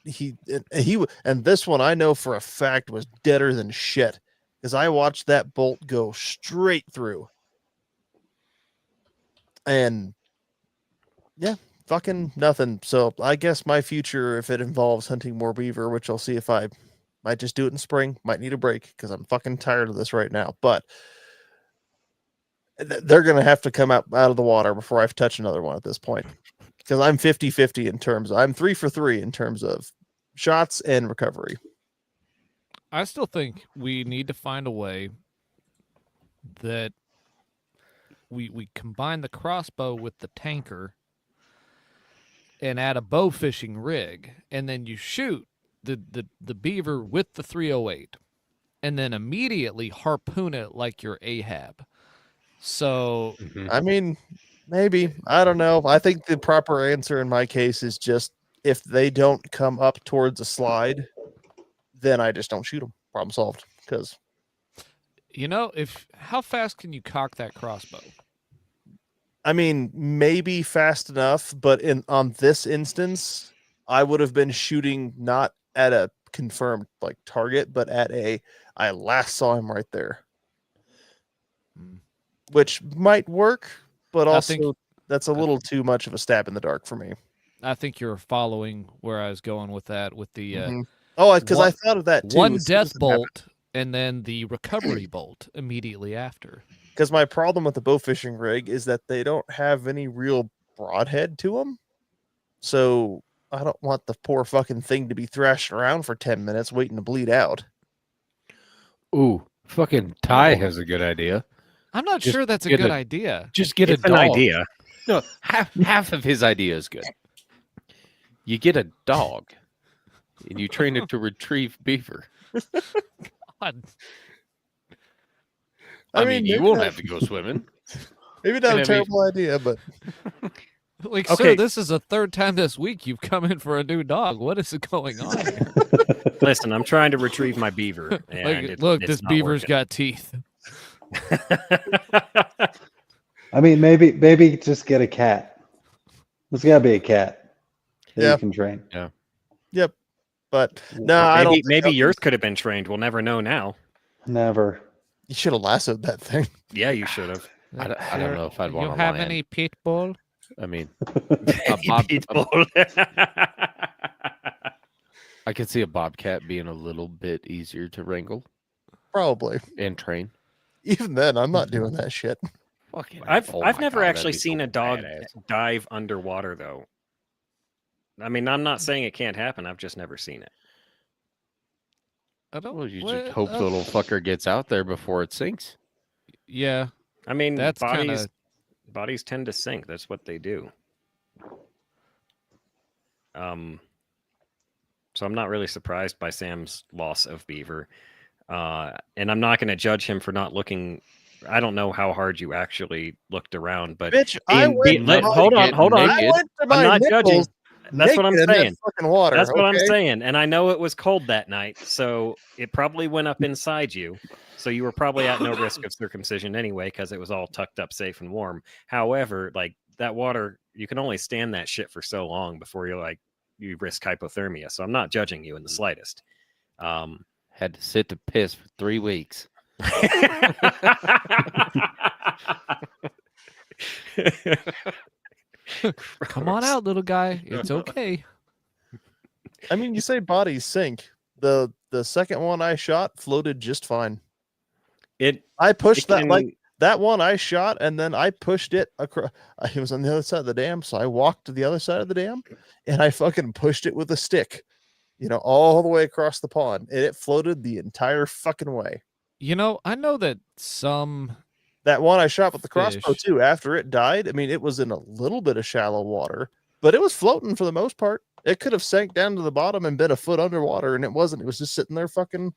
and this one I know for a fact was deader than shit because I watched that bolt go straight through. And yeah, fucking nothing. So I guess my future, if it involves hunting more beaver, which I'll see if I might just do it in spring, might need a break because I'm fucking tired of this right now. But they're going to have to come out of the water before I touch another one at this point. Because I'm 50-50 in terms I'm 3 for 3 in terms of shots and recovery. I still think we need to find a way that we combine the crossbow with the tanker and add a bow fishing rig, and then you shoot the beaver with the 308 and then immediately harpoon it like you're Ahab. So I mean, maybe. I don't know. I think the proper answer in my case is just if they don't come up towards a slide, then I just don't shoot them. Problem solved. Because how fast can you cock that crossbow? I mean, maybe fast enough, but on this instance, I would have been shooting not at a confirmed like target, but at I last saw him right there. Which might work, but also that's a little too much of a stab in the dark for me. I think you're following where I was going with that, with the because I thought of that too. One death bolt and then the recovery bolt immediately after. Because my problem with the bow fishing rig is that they don't have any real broadhead to them, so I don't want the poor fucking thing to be thrashing around for 10 minutes waiting to bleed out. Ooh, fucking Ty has a good idea. I'm not sure that's a good idea. Just get it's a dog. An idea. No, half of his idea is good. You get a dog, and you train it to retrieve beaver. God. I mean, you won't have to go swimming. Maybe not a terrible idea, but like, sir, this is the third time this week you've come in for a new dog. What is going on here? Listen, I'm trying to retrieve my beaver. And look, this beaver's got teeth. I mean, maybe just get a cat. There's got to be a cat that you can train. Yeah. Yep. But no, I don't. Maybe yours could have been trained. We'll never know now. Never. You should have lassoed that thing. Yeah, you should have. I don't know if I'd want to. You have any pit bull? I mean, Pitbull. I could see a bobcat being a little bit easier to wrangle Probably. and train. Even then, I'm not doing that shit. Fucking, I've never actually seen a dog dive underwater though. I mean, I'm not saying it can't happen. I've just never seen it. Well, you just hope the little fucker gets out there before it sinks. Yeah. I mean, That's bodies tend to sink. That's what they do. So I'm not really surprised by Sam's loss of beaver. And I'm not going to judge him for not looking. I don't know how hard you actually looked around, but Bitch, hold on. I went to my I'm not judging. That's what I'm saying. Fucking water, That's what I'm saying. And I know it was cold that night, so it probably went up inside you. So you were probably at no risk of circumcision anyway, because it was all tucked up safe and warm. However, like that water, you can only stand that shit for so long before you risk hypothermia. So I'm not judging you in the slightest. Had to sit to piss for 3 weeks. Come on out, little guy. It's okay. I mean, you say bodies sink. The second one I shot floated just fine. I pushed that one I shot, and then I pushed it across. It was on the other side of the dam, so I walked to the other side of the dam, and I fucking pushed it with a stick, all the way across the pond, and it floated the entire fucking way. I know that that one I shot with the crossbow too, after it died, I mean, it was in a little bit of shallow water, but it was floating for the most part. It could have sank down to the bottom and been a foot underwater, and it wasn't. It was just sitting there fucking.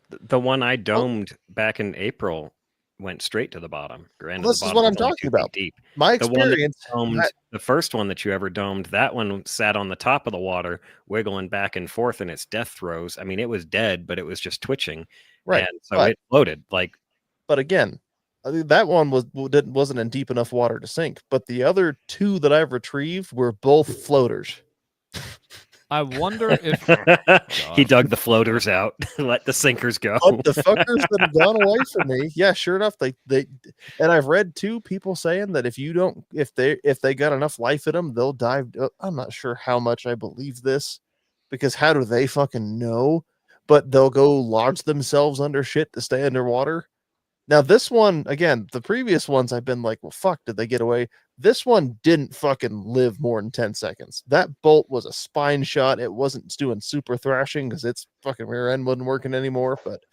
The one I domed back in April went straight to the bottom. Granted, This the is bottom what I'm was only talking 2 feet about. deep. My The one that you experience, domed, the first one that you ever domed, that one sat on the top of the water, wiggling back and forth in its death throes. I mean, it was dead, but it was just twitching, right? and so it floated. Like, But again, I think that one wasn't in deep enough water to sink. But the other two that I've retrieved were both floaters. I wonder if he dug the floaters out, let the sinkers go. But the fuckers that have gone away from me, yeah, sure enough, they and I've read too people saying that if they got enough life in them, they'll dive. I'm not sure how much I believe this, because how do they fucking know? But they'll go lodge themselves under shit to stay underwater. Now this one, again, the previous ones I've been like, well, fuck, did they get away? This one didn't fucking live more than 10 seconds. That bolt was a spine shot. It wasn't doing super thrashing because its fucking rear end wasn't working anymore. But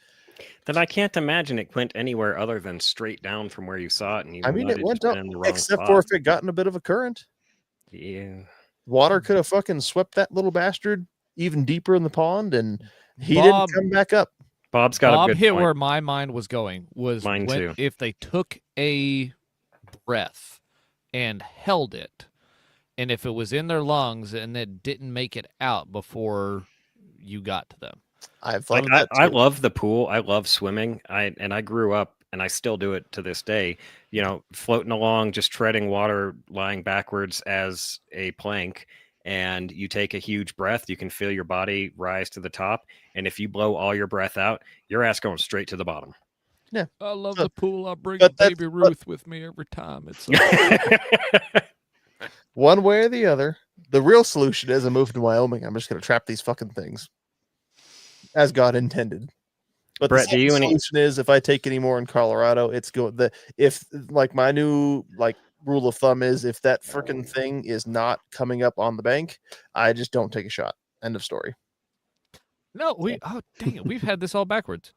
then I can't imagine it went anywhere other than straight down from where you saw it, and you I mean, it went up, in the wrong except spot. for if it got in a bit of a current. Yeah. Water could have fucking swept that little bastard even deeper in the pond, and he Bob- didn't come back up. Bob's got Bob a good hit point. where my mind was going. Was Mine too. if they took a breath and held it, and if it was in their lungs and it didn't make it out before you got to them. I've thought Like, of that I too. love the pool. I love swimming. I grew up and I still do it to this day. You know, floating along, just treading water, lying backwards as a plank, and you take a huge breath. You can feel your body rise to the top, and if you blow all your breath out, your ass going straight to the bottom. I love So- the pool. I bring but that's- baby Ruth with me every time. It's One way or the other, the real solution is I move to Wyoming. I'm just going to trap these fucking things as God intended. But Brett, the do you second any- solution is if I take any more in Colorado, it's if like my new rule of thumb is if that freaking thing is not coming up on the bank, I just don't take a shot. End of story. no, dang it, we've had this all backwards.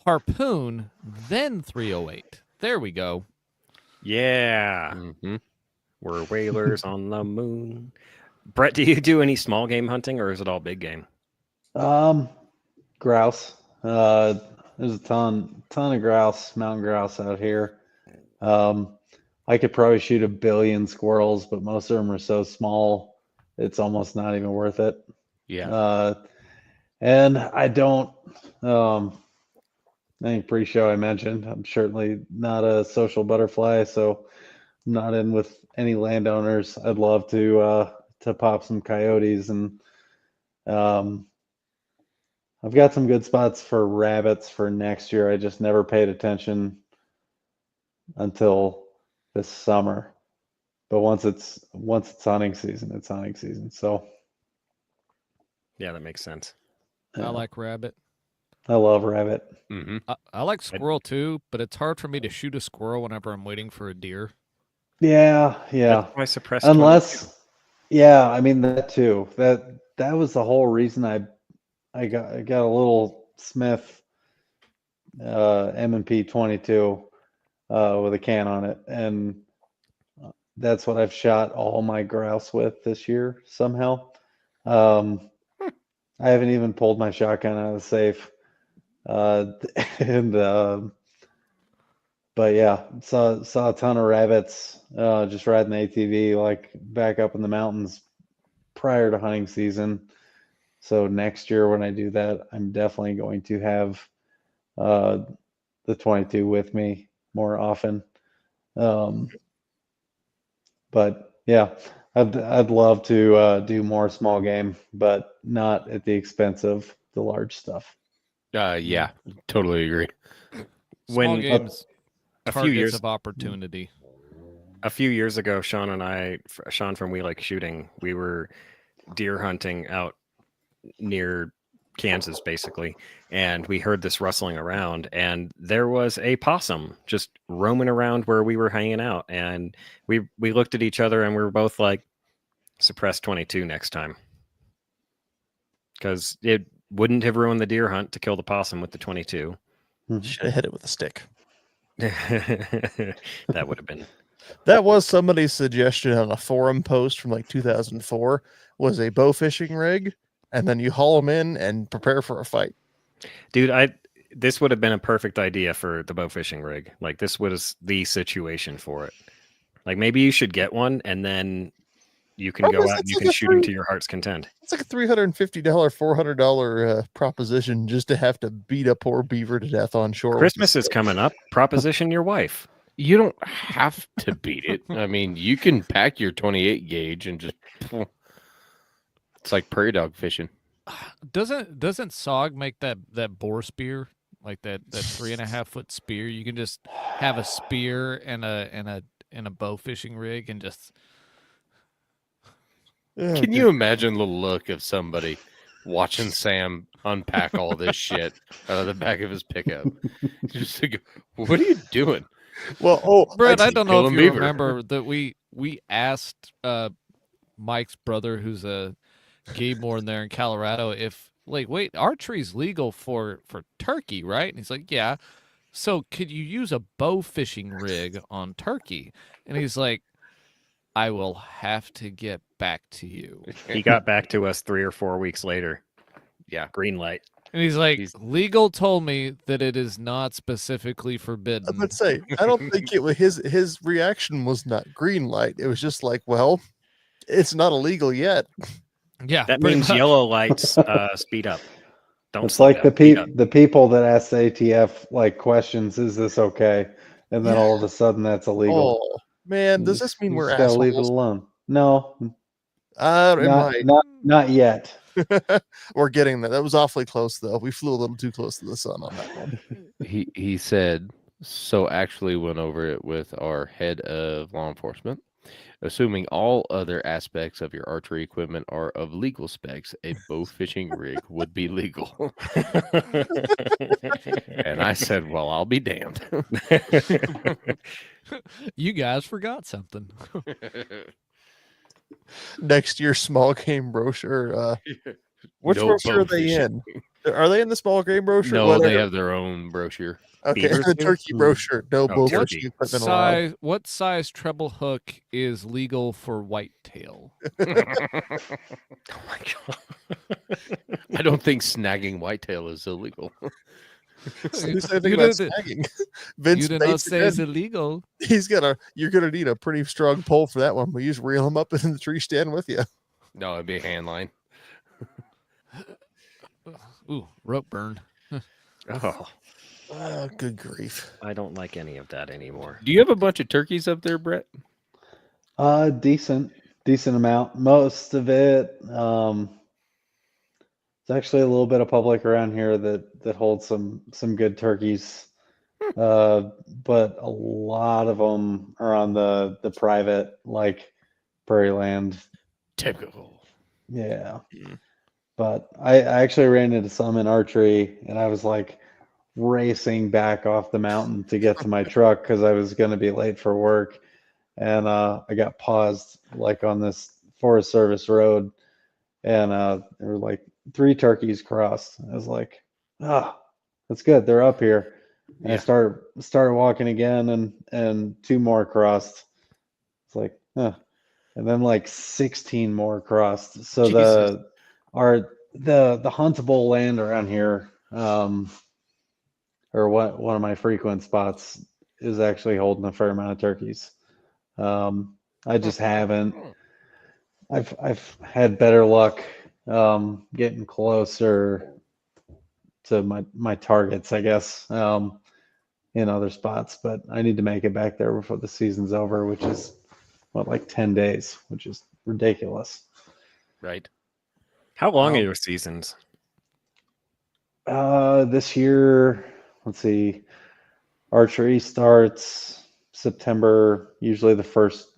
Harpoon, then 308. There we go. Yeah, Mhm. we're whalers on the moon. Brett, do you do any small game hunting, or is it all big game? Grouse. There's a ton of grouse, mountain grouse out here. I could probably shoot 1 billion squirrels, but most of them are so small, it's almost not even worth it. Yeah. And I don't, I think pre-show I mentioned, I'm certainly not a social butterfly, so I'm not in with any landowners. I'd love to pop some coyotes, and I've got some good spots for rabbits for next year. I just never paid attention until this summer. But once it's hunting season, it's hunting season. So Yeah, that makes sense. I like rabbit. I love rabbit. Hmm. I like squirrel too, but it's hard for me to shoot a squirrel whenever I'm waiting for a deer. Yeah. That's why I suppressed Unless, yeah, I mean that too. That was the whole reason I got a little Smith M&P 22 with a can on it, and that's what I've shot all my grouse with this year somehow. I haven't even pulled my shotgun out of the safe, and but yeah, saw a ton of rabbits just riding the ATV like back up in the mountains prior to hunting season. So next year when I do that, I'm definitely going to have the 22 with me more often. But yeah, I'd love to do more small game, but not at the expense of the large stuff. Yeah, totally agree. Small When- games, a few targets years of opportunity. a few years ago, Sean and I, Sean from We Like Shooting, we were deer hunting out near Kansas, basically, and we heard this rustling around, and there was a possum just roaming around where we were hanging out, and we looked at each other and we were both like, suppress 22 next time, because it wouldn't have ruined the deer hunt to kill the possum with the 22. Should have hit it with a stick. That would have been That was somebody's suggestion on a forum post from like 2004 was a bow fishing rig, and then you haul them in and prepare for a fight. Dude, this would have been a perfect idea for the bow fishing rig. Like this was the situation for it. Like maybe you should get one, and then you can go out and you can shoot them to your heart's content. It's like a $350, $400 proposition just to have to beat a poor beaver to death on shore. Christmas is coming up. Proposition your wife. You don't have to beat it. I mean, you can pack your 28 gauge and just. It's like prairie dog fishing. Doesn't SOG make that boar spear, like that 3.5 foot spear? You can just have a spear and a bow fishing rig and just. Can you imagine the look of somebody watching Sam unpack all this shit out of the back of his pickup? Just to go, what are you doing? Well, Brett, I don't know if you beaver. remember that we asked Mike's brother, who's a game warden there in Colorado, if wait, archery's legal for turkey, right? And he's like, yeah. So could you use a bow fishing rig on turkey? And he's like, I will have to get back to you. He got back to us 3 or 4 weeks later. Yeah, green light. And he's like, legal told me that it is not specifically forbidden. I would say, I don't think it was his reaction was not green light. It was just like, well, it's not illegal yet. Yeah, That pretty means much. yellow lights speed up. Don't It's slow like down, speed up. the people that ask the ATF like questions, is this okay? And then Yeah. all of a sudden that's illegal. Oh man, does this mean You we're just gotta leave it assholes? alone. No, It might. not yet. We're getting there. That was awfully close, though. We flew a little too close to the sun on that one. He said, so actually went over it with our head of law enforcement. Assuming all other aspects of your archery equipment are of legal specs, a bow fishing rig would be legal. And I said, well, I'll be damned. You guys forgot something. Next year's small game brochure. Which No brochure are bow they fishing. in? Are they in the small game brochure? No, Whatever. they have their own brochure. Okay, Beavers the do? turkey brochure. No bow turkey. fishing equipment allowed. What size treble hook is legal for whitetail? Oh my god. I don't think snagging whitetail is illegal. Who said anything You about did- snagging? Vince you did not Bates say it's again. illegal. You're gonna need a pretty strong pole for that one. But you just reel him up in the tree stand with you. No, it'd be a hand line. Ooh, rope burn. Oh, Oh, good grief. I don't like any of that anymore. Do you have a bunch of turkeys up there, Brett? Decent amount. Most of it, it's actually a little bit of public around here that holds some good turkeys. But a lot of them are on the private, like prairie land. Typical. Yeah. Mm. But I actually ran into some in archery, and I was like racing back off the mountain to get to my truck because I was going to be late for work. And I got paused like on this Forest Service road, and there were like 3 turkeys crossed. I was like, that's good. They're up here. And I started walking again, and 2 more crossed. It's like, And then like 16 more crossed. So Jesus. the huntable land around here, or one of my frequent spots, is actually holding a fair amount of turkeys. I just haven't. I've had better luck getting closer to my targets, I guess, in other spots. But I need to make it back there before the season's over, which is like 10 days, which is ridiculous. Right. How long are your seasons? This year, let's see, archery starts September, usually the first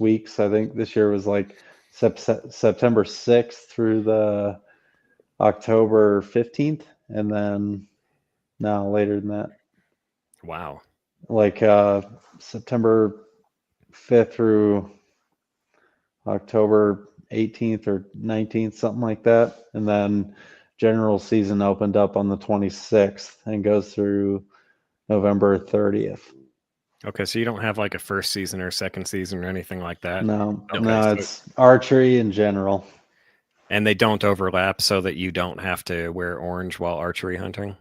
weeks. I think this year was like September 6th through the October 15th, and then no, later than that. Wow. Like September 5th through October 18th or 19th, something like that. And then general season opened up on the 26th and goes through November 30th. Okay, so you don't have like a first season or second season or anything like that? No, Okay, no, so- it's archery in general. And they don't overlap so that you don't have to wear orange while archery hunting?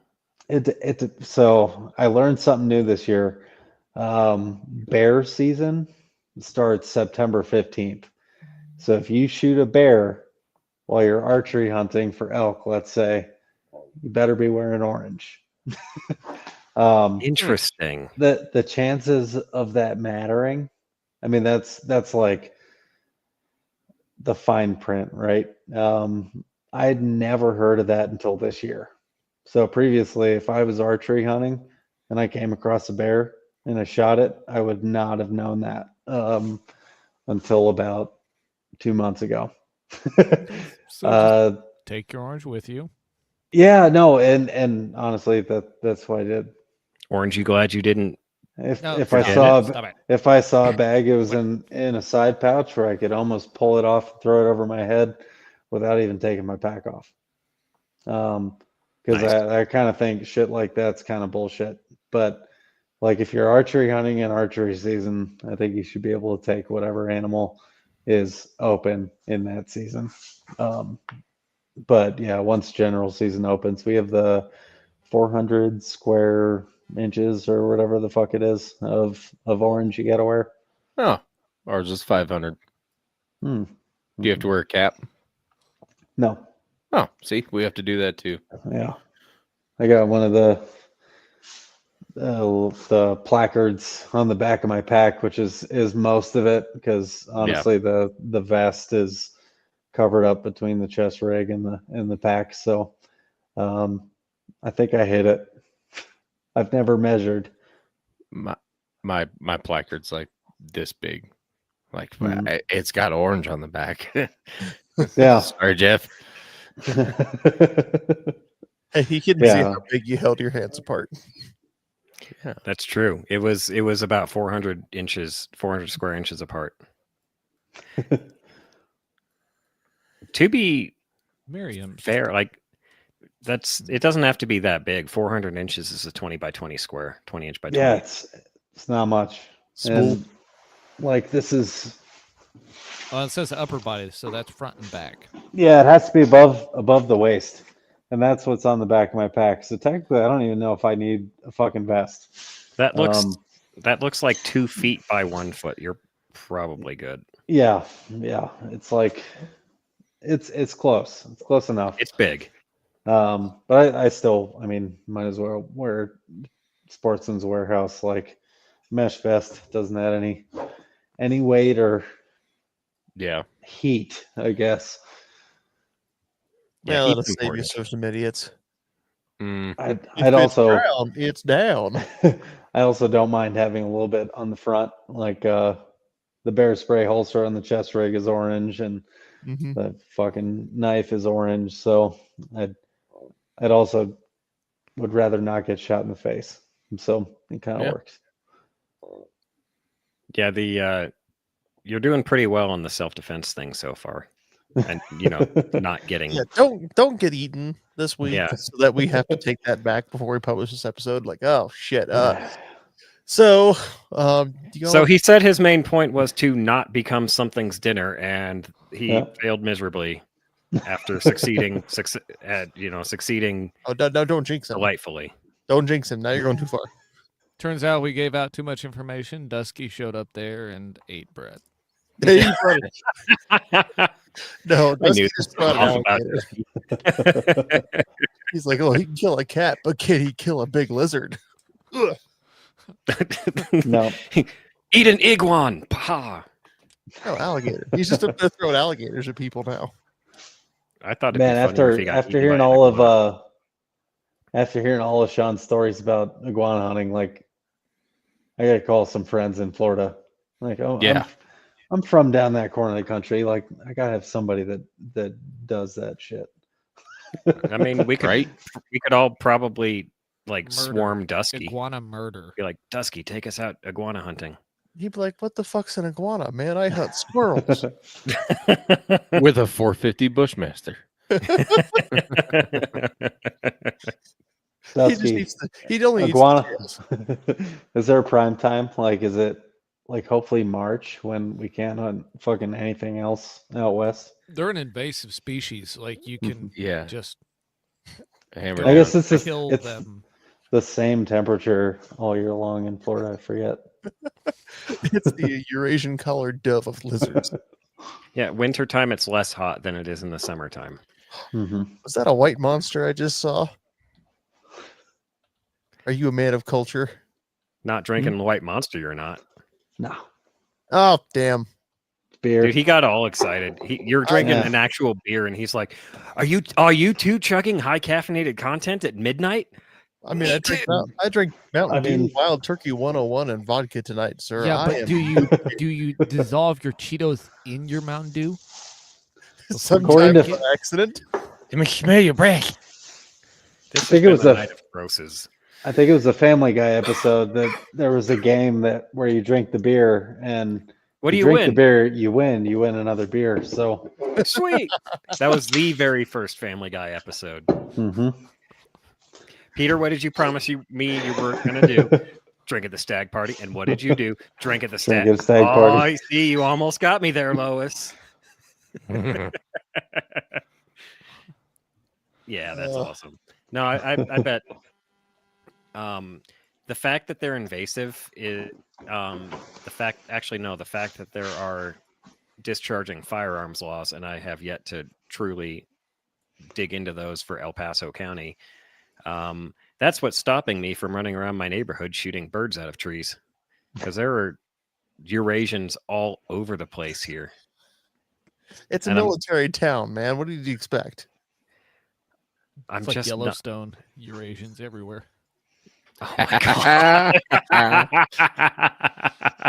So I learned something new this year. Bear season starts September 15th. So if you shoot a bear while you're archery hunting for elk, let's say, you better be wearing orange. Interesting. The chances of that mattering, I mean, that's like the fine print, right? I'd never heard of that until this year. So previously, if I was archery hunting and I came across a bear and I shot it, I would not have known that until about 2 months ago. So just take your orange with you. Yeah, no, and honestly, that's what I did. Orange, you glad you didn't? If No, if I stop saw it. Stop it. if I saw a bag, it was in a side pouch where I could almost pull it off, and throw it over my head, without even taking my pack off. Because Nice. I kind of think shit like that's kind of bullshit. But like if you're archery hunting in archery season, I think you should be able to take whatever animal is open in that season. But yeah, once general season opens, we have the 400 square inches or whatever the fuck it is of orange you gotta wear. Oh, ours is 500. Hmm. Do you have to wear a cap? No. Oh, see, we have to do that too. Yeah. I got one of the placards on the back of my pack, which is most of it, because honestly the vest is covered up between the chest rig and the pack. So I think I hit it. I've never measured. My placard's like this big. Like Mhm. it's got orange on the back. Yeah. Sorry, Jeff. Hey, he can see how big you held your hands apart. Yeah. That's true. It was about 400 square inches apart. To be Miriam. fair, like it doesn't have to be that big. 400 inches is a 20 by 20 square, 20 inch by 20. Yeah, it's not much. Smooth. And like this is Well, it says upper body, so that's front and back. yeah, it has to be above the waist. And that's what's on the back of my pack. So technically I don't even know if I need a fucking vest. That looks like 2 feet by 1 foot. You're probably good. Yeah. It's like it's close. It's close enough. It's big. But I still, I mean, might as well wear Sportsman's Warehouse like mesh vest. Doesn't add any weight or heat, I guess. Yeah, heat's that'll save you important. some idiots. I'd also down, it's down. I also don't mind having a little bit on the front, like the bear spray holster on the chest rig is orange, and the fucking knife is orange. So I'd also would rather not get shot in the face. So it kind of works. Yeah, you're doing pretty well on the self-defense thing so far. And not getting don't get eaten this week, so that we have to take that back before we publish this episode. Like, oh shit. So he said his main point was to not become something's dinner, and he failed miserably after succeeding. Oh, no, don't jinx him. Delightfully. Don't jinx him. Now you're going too far. Turns out we gave out too much information. Dusky showed up there and ate Brett. No, I knew just brought alligator. He's like, oh, he can kill a cat, but can he kill a big lizard? No. Eat an iguan. Pa. No, alligator. He's just up there throwing alligators at people now. I thought it'd Man, be funnier if he got after eaten hearing by an all iguana. after hearing all of Sean's stories about iguana hunting, like I gotta call some friends in Florida. Like, oh Yeah. I'm from down that corner of the country. Like, I gotta have somebody that does that shit. I mean, we could all probably like Murder. swarm Dusky. Iguana murder. Be like, Dusky, take us out iguana hunting. He'd be like, what the fuck's an iguana, man? I hunt squirrels. With a 450 Bushmaster. Dusky, He only iguana. eats Is there a prime time? Like, is it like hopefully March when we can't hunt fucking anything else out west. They're an invasive species. Like you can Yeah. just Hammer go I guess down. it's just kill it's them. the same temperature all year long in Florida. I forget. It's the Eurasian collared dove of lizards. Yeah, wintertime it's less hot than it is in the summertime. Hmm. Was that a white monster I just saw? Are you a man of culture? Not drinking White Monster, you're not. No Oh, damn. beer. Dude, he got all excited. You're drinking Yeah. an actual beer, and he's like, "Are you two chugging high caffeinated content at midnight?" I mean, Me I drink Mountain I Dew, mean- Wild Turkey 101, and vodka tonight, sir. Yeah, I but am do you dissolve your Cheetos in your Mountain Dew? sometimes to- an accident. Let me smell your breath. This think has it was been a- night of grosses. I think it was a Family Guy episode that there was a game that where you drink the beer and What do you drink the win? beer, you win another beer. So Sweet. That was the very first Family Guy episode. mhm. Peter, what did you promise me you were gonna do? Drink at the stag party. And what did you do? Drink at the Drink stag. at a stag Oh, party. I see. You almost got me there, Lois. Yeah, that's awesome. No, I bet the fact that they're invasive is the fact that there are discharging firearms laws, and I have yet to truly dig into those for El Paso County. That's what's stopping me from running around my neighborhood shooting birds out of trees, because there are Eurasians all over the place here. It's a And I'm- military town, man. What did you expect? I'm It's like just not- Yellowstone. Eurasians everywhere. Oh my god!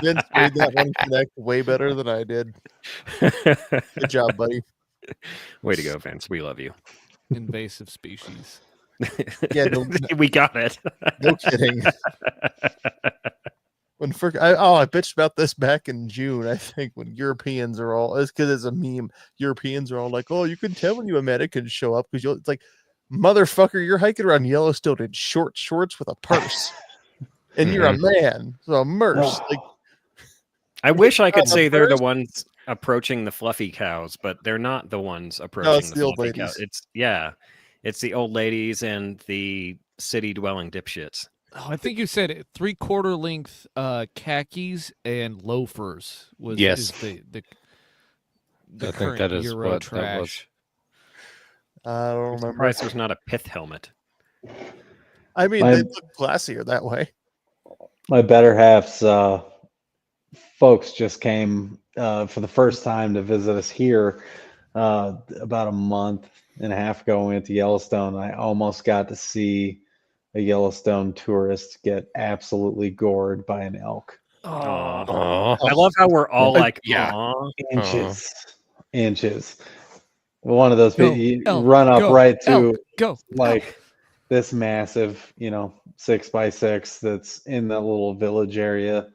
Vince made that one connect way better than I did. Good job, buddy. Way to go, Vince. We love you. Invasive species. Yeah, no, We got it. no kidding. When I bitched about this back in June, I think, when Europeans are all, it's because it's a meme. Europeans are all like, "Oh, you can tell when you Americans show up because it's like, motherfucker, you're hiking around Yellowstone in short shorts with a purse, and you're a man, so immersed." Like, I wish I could At say they're the first- ones approaching the fluffy cows, but they're not the ones approaching the old fluffy cows. ladies. It's the old ladies and the city dwelling dipshits. Oh, I think you said 3/4 length khakis and loafers was Yes. is the I think current that is Euro what that was. trash. I don't I'm remember. surprised there's not a pith helmet. I mean, My- they look classier that way. My better half's folks just came for the first time to visit us here about a month and a half ago. We went to Yellowstone. I almost got to see a Yellowstone tourist get absolutely gored by an elk. Aw. Aw. I love how we're all like, Yeah. "Aw." Inches. One of those Go, people you elk, run up go, right to elk, go. like this massive, 6x6 that's in that little village area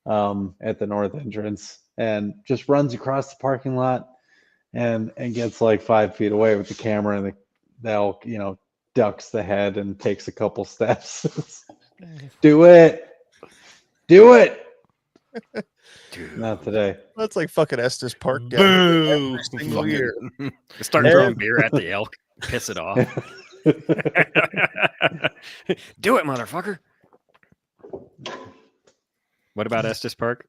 at the north entrance, and just runs across the parking lot and gets like 5 feet away with the camera, and the elk, ducks the head and takes a couple steps. Do it. Dude. Not today. That's like fucking Estes Park down Boo! every single Fucking- year. Start throwing beer at the elk. Piss it off. Do it, motherfucker. What about Estes Park?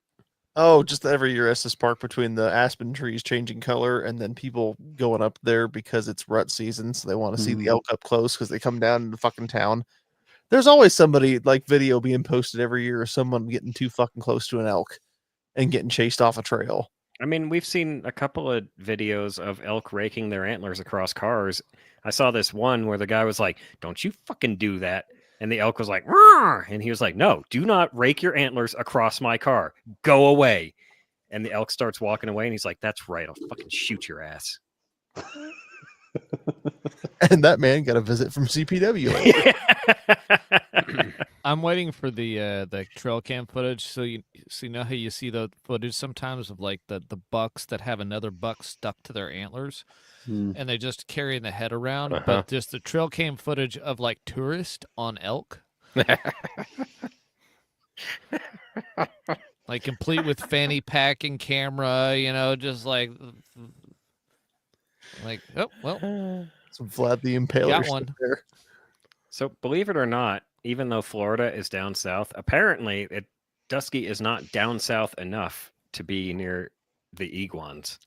Oh, just every year Estes Park, between the aspen trees changing color and then people going up there because it's rut season, so they want to see the elk up close because they come down into fucking town. There's always somebody, like, video being posted every year of someone getting too fucking close to an elk and getting chased off a trail. I mean, we've seen a couple of videos of elk raking their antlers across cars. I saw this one where the guy was like, "Don't you fucking do that." And the elk was like, "Roar!" And he was like, "No, do not rake your antlers across my car. Go away." And the elk starts walking away, and he's like, "That's right. I'll fucking shoot your ass." And that man got a visit from CPW. I'm waiting for the trail cam footage. So you know how you see the footage sometimes of like the bucks that have another buck stuck to their antlers, and they just carrying the head around. But just the trail cam footage of like tourists on elk. like complete with fanny pack and camera, just like oh well, Some Vlad the Impaler got shit one. there. So believe it or not, even though Florida is down south, apparently Dusky is not down south enough to be near the iguans.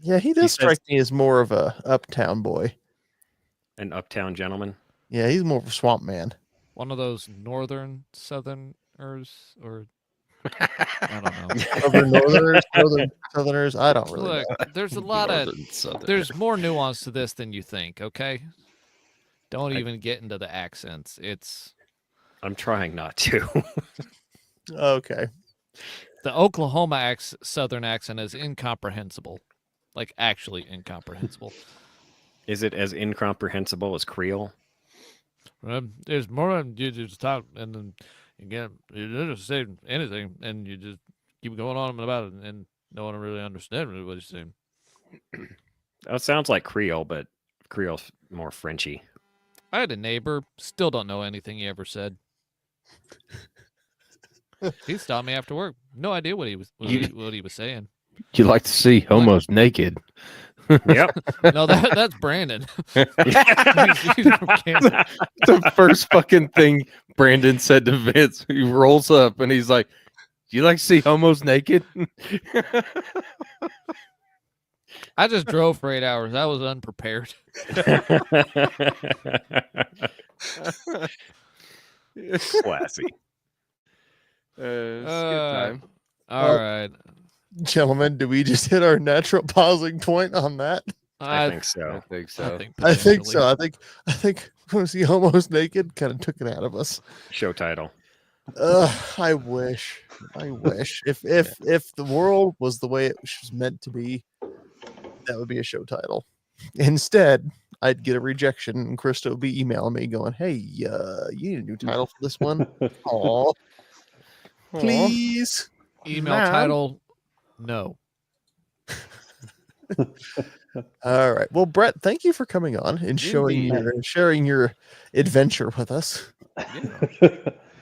Yeah, he does strike me as more of a uptown boy. An uptown gentleman. Yeah, he's more of a swamp man. One of those northern southerners, or I don't know. Northern southerners. I don't really Look, know. there's a lot of Northern Southern. there's more nuance to this than you think. Okay, don't even get into the accents. I'm trying not to. Okay. The Oklahoma southern accent is incomprehensible, like actually incomprehensible. Is it as incomprehensible as Creole? There's more you just talk, and then you don't say anything, and you just keep going on about it, and no one really understands what you're saying. It sounds like Creole, but Creole's more Frenchy. I had a neighbor, still don't know anything he ever said. He stopped me after work. No idea what he was saying. You like to see homos naked? Yep. No, that's Brandon. He's from Kansas. The first fucking thing Brandon said to Vince. He rolls up and he's like, "Do you like to see homos naked?" I just drove for 8 hours. I was unprepared. Classy. It's a good time. All right. Gentlemen, do we just hit our natural pausing point on that? I think so. I think so. I think potentially. so. I think when we see homos naked kind of took it out of us. Show title. I wish. If the world was the way it was meant to be, that would be a show title. Instead, I'd get a rejection, and Krista would be emailing me going, "Hey, you need a new title for this one? Aw, please." Email Man. title, no. All right. Well, Brett, thank you for coming on and sharing your adventure with us.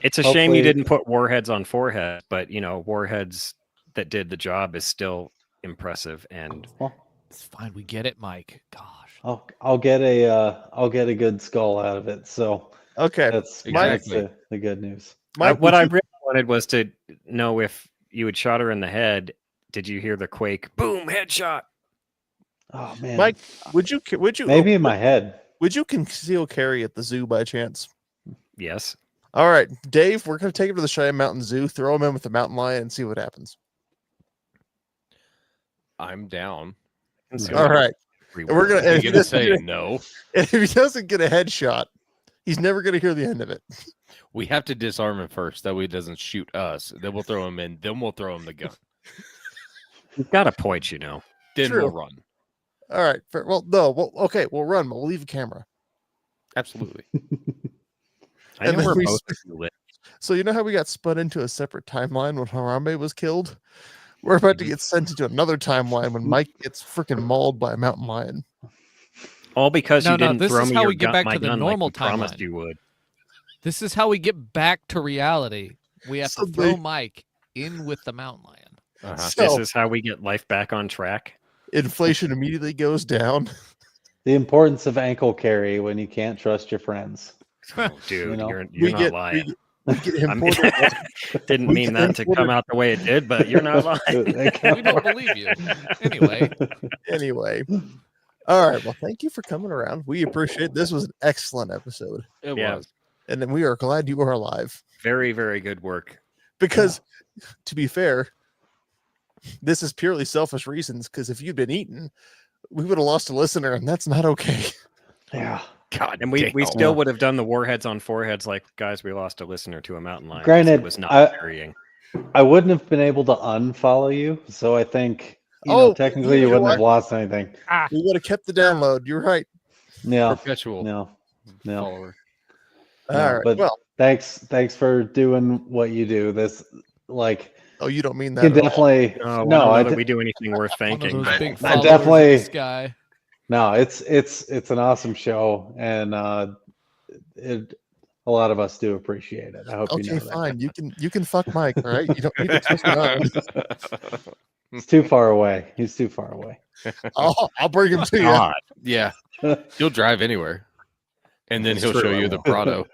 It's a shame Hopefully- you didn't put warheads on forehead, but warheads that did the job is still impressive. And Well, It's fine. We get it, Mike. Gosh. I'll get a good skull out of it. So Okay. that's Exactly. the good news. Mike, what I really wanted was to know if you had shot her in the head. Did you hear the quake? Boom! Headshot. Oh man, Mike, would you maybe in my head. would you conceal carry at the zoo by chance? Yes. All right, Dave, we're going to take him to the Cheyenne Mountain Zoo, throw him in with the mountain lion, and see what happens. I'm down. All right. And we're going I'm to gonna say no. if he doesn't get a headshot, he's never going to hear the end of it. We have to disarm him first. That way he doesn't shoot us. Then we'll throw him in. Then we'll throw him the gun. You've got a point, Then True. we'll run. All right. Fair. Well, no. Well, okay. We'll run, but we'll leave a camera. Absolutely. I And know then we're we both s- lit. So you know how we got spun into a separate timeline when Harambe was killed? We're about to get sent into another timeline when Mike gets freaking mauled by a mountain lion. All because No, you no, didn't this throw is me how your we get gun, back my to the gun normal like you promised timeline. you would. This is how we get back to reality. We have So to throw they- Mike in with the mountain lion. Uh-huh. So This is how we get life back on track. inflation immediately goes down. The importance of ankle carry when you can't trust your friends. Oh, dude, know, you're not lying. We get I'm- imported. Didn't we mean get that to come out the way it did, but you're not lying. We don't believe you. Anyway, Anyway. All right. Well, thank you for coming around. We appreciate it. This was an excellent episode. It Yeah. was. And then we are glad you are alive. Very, very good work. Because to be fair, this is purely selfish reasons. Because if you'd been eaten, we would have lost a listener, and that's not okay. Yeah. God, And we damn. still would have done the warheads on foreheads like, guys, we lost a listener to a mountain lion. 'cause Granted, it was not I- varying. I wouldn't have been able to unfollow you, so I think technically you you know wouldn't have lost anything. We would have kept the download. You're right. Yeah. Perpetual No. follower. All No, right. but- Well, Thanks for doing what you do. This oh, you don't mean you that. can at all. definitely Oh, no, I I don't know that d- we do anything worth one of thanking. those but big I followers definitely- of this guy. no, it's an awesome show, and a lot of us do appreciate it. I hope you Okay, know that. fine. You can fuck Mike, all right? You don't need to twist my arm. It's too far away. He's too far away. I'll bring him to you. God. Yeah, he'll drive anywhere, and then It's he'll true, show I you the will. Prado.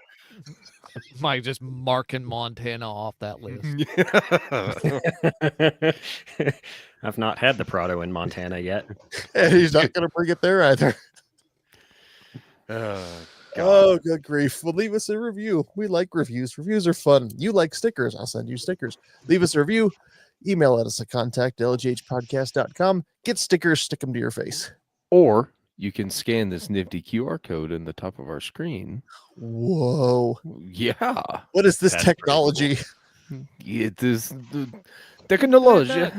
Mike just marking Montana off that list. I've not had the Prado in Montana yet. And he's not going to bring it there either. God. Oh, good grief. Well, leave us a review. We like reviews. Reviews are fun. You like stickers. I'll send you stickers. Leave us a review. Email at us at contact@lghpodcast.com. Get stickers. Stick them to your face. Or you can scan this nifty QR code in the top of our screen. Whoa. Yeah. What is this That's pretty technology? It is the technology.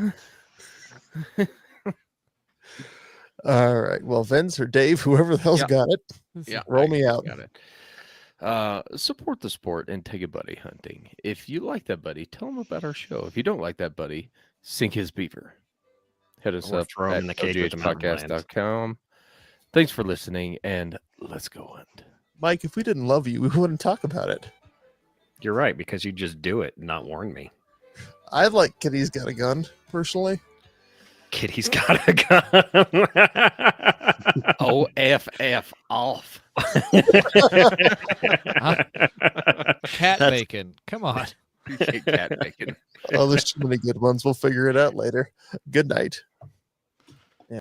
All right. Well, Vince or Dave, whoever the hell's Yeah. got it, Yeah, roll I me out. Got it. Support the sport and take a buddy hunting. If you like that buddy, tell him about our show. If you don't like that buddy, sink his beaver. Hit us Or up throw him at in the cage with the mountain lions. lghpodcast.com. Thanks for listening, and let's go hunt. Mike, if we didn't love you, we wouldn't talk about it. You're right, because you just do it and not warn me. I like Kitty's Got a Gun, personally. Kitty's got a gun. OFF off. Cat bacon. Come on. Cat bacon. Oh, there's too many good ones. We'll figure it out later. Good night.